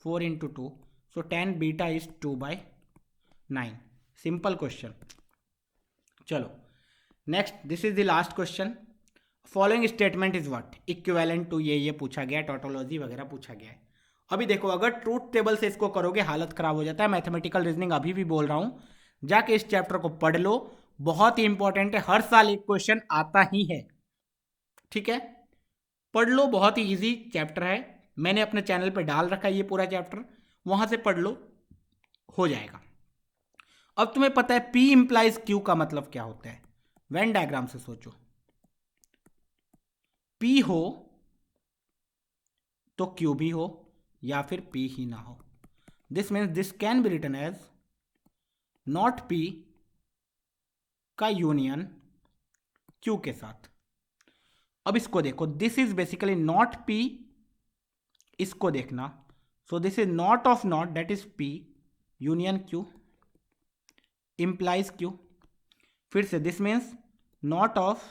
4 into 2, so tan beta is 2/9। Simple question. चलो next, this is the last question. Following statement is what, equivalent to ये पूछा गया, tautology वगैरह पूछा गया है। अभी देखो, अगर ट्रूथ टेबल से इसको करोगे हालत खराब हो जाता है। मैथमेटिकल रीजनिंग अभी भी बोल रहा हूं, जाके इस चैप्टर को पढ़ लो, बहुत ही इंपॉर्टेंट है, हर साल एक क्वेश्चन आता ही है, ठीक है। पढ़ लो, बहुत ही इजी चैप्टर है, मैंने अपने चैनल पे डाल रखा है ये पूरा चैप्टर, वहां से पढ़ लो, हो जाएगा। अब तुम्हें पता है P इंप्लाइज Q का मतलब क्या होता है? वेन डायग्राम से सोचो, P हो तो Q भी हो, या फिर P ही ना हो। This means this can be written as not P का यूनियन Q के साथ। अब इसको देखो, this is basically not P, इसको देखना, so this is not of not, that is P union Q implies Q। फिर से this means not of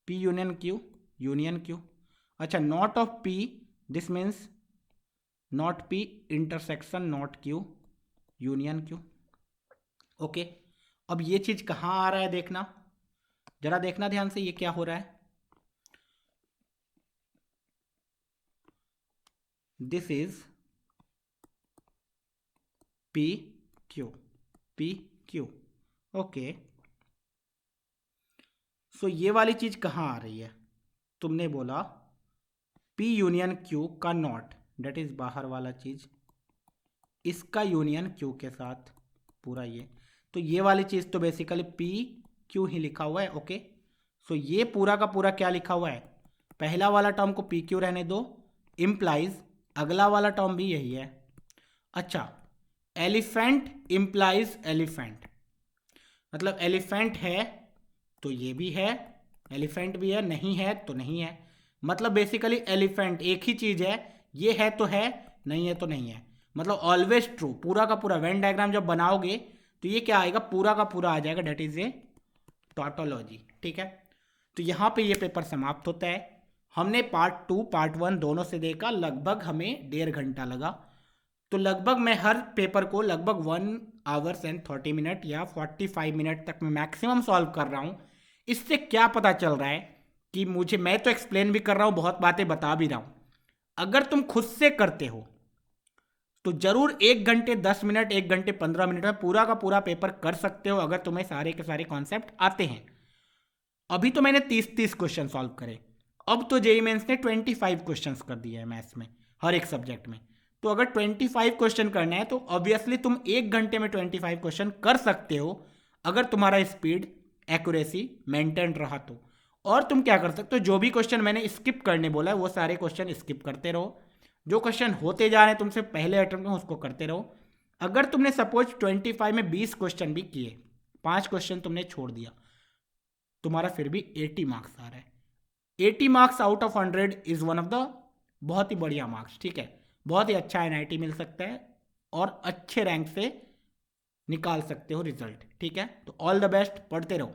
P union Q union Q। अच्छा, not of P, this means not P intersection not Q union Q। Okay, अब ये चीज कहां आ रहा है देखना, जरा देखना ध्यान से, ये क्या हो रहा है। This is P Q, P Q। Okay, so ये वाली चीज कहां आ रही है? तुमने बोला P यूनियन Q का नॉट, डेट इज बाहर वाला चीज, इसका यूनियन Q के साथ पूरा ये, तो ये वाली चीज तो बेसिकली P Q ही लिखा हुआ है। ओके, सो ये पूरा का पूरा क्या लिखा हुआ है? पहला वाला टर्म को P Q रहने दो, इंप्लाइज अगला वाला टर्म भी यही है। अच्छा, एलिफेंट इंप्लाइज एलिफेंट, मतलब एलिफेंट है तो ये भी है, एलिफेंट भी है, नहीं है तो नहीं है, मतलब बेसिकली एलिफेंट एक ही चीज है, ये है तो है, नहीं है तो नहीं है, मतलब ऑलवेज ट्रू। पूरा का पूरा वेन डायग्राम जब बनाओगे तो ये क्या आएगा? पूरा का पूरा आ जाएगा, डेट इज ए टॉटोलॉजी, ठीक है। तो यहाँ पे ये पेपर समाप्त होता है। हमने पार्ट 2 पार्ट 1 दोनों से देखा, लगभग हमें 1.5 घंटा लगा। तो लगभग मैं हर पेपर को लगभग 1 आवर्स एंड 30 मिनट या 45 मिनट तक मैं मैक्सिमम सॉल्व कर रहा हूँ। इससे क्या पता चल रहा है कि मैं तो एक्सप्लेन भी कर रहा हूँ, बहुत बातें बता भी रहा हूँ, अगर तुम खुद से करते हो तो जरूर 1 घंटे 10 मिनट, 1 घंटे 15 मिनट में पूरा का पूरा पेपर कर सकते हो, अगर तुम्हें सारे के सारे कॉन्सेप्ट आते हैं। अभी तो मैंने 30 क्वेश्चन सॉल्व करे, अब तो जेईई मेंस ने 25 क्वेश्चन कर दिया है मैथ्स में, हर एक सब्जेक्ट में। तो अगर 25 क्वेश्चन करना है तो ऑब्वियसली तुम 1 घंटे में 25 क्वेश्चन कर सकते हो, अगर तुम्हारा स्पीड एक्यूरेसी मेंटेन रहा तो। और तुम क्या कर सकते हो, जो भी क्वेश्चन मैंने स्किप करने बोला है वो सारे क्वेश्चन स्किप करते रहो, जो क्वेश्चन होते जा रहे हैं तुमसे पहले अटेम्प्ट में उसको करते रहो। अगर तुमने सपोज 25 में 20 क्वेश्चन भी किए, 5 क्वेश्चन तुमने छोड़ दिया, तुम्हारा फिर भी 80 मार्क्स आ रहा है। 80 marks out of 100 is one of the बहुत ही बढ़िया मार्क्स, ठीक है। बहुत ही अच्छा एनआईटी मिल सकता है और अच्छे रैंक से निकाल सकते हो रिजल्ट, ठीक है। तो ऑल द बेस्ट, पढ़ते रहो।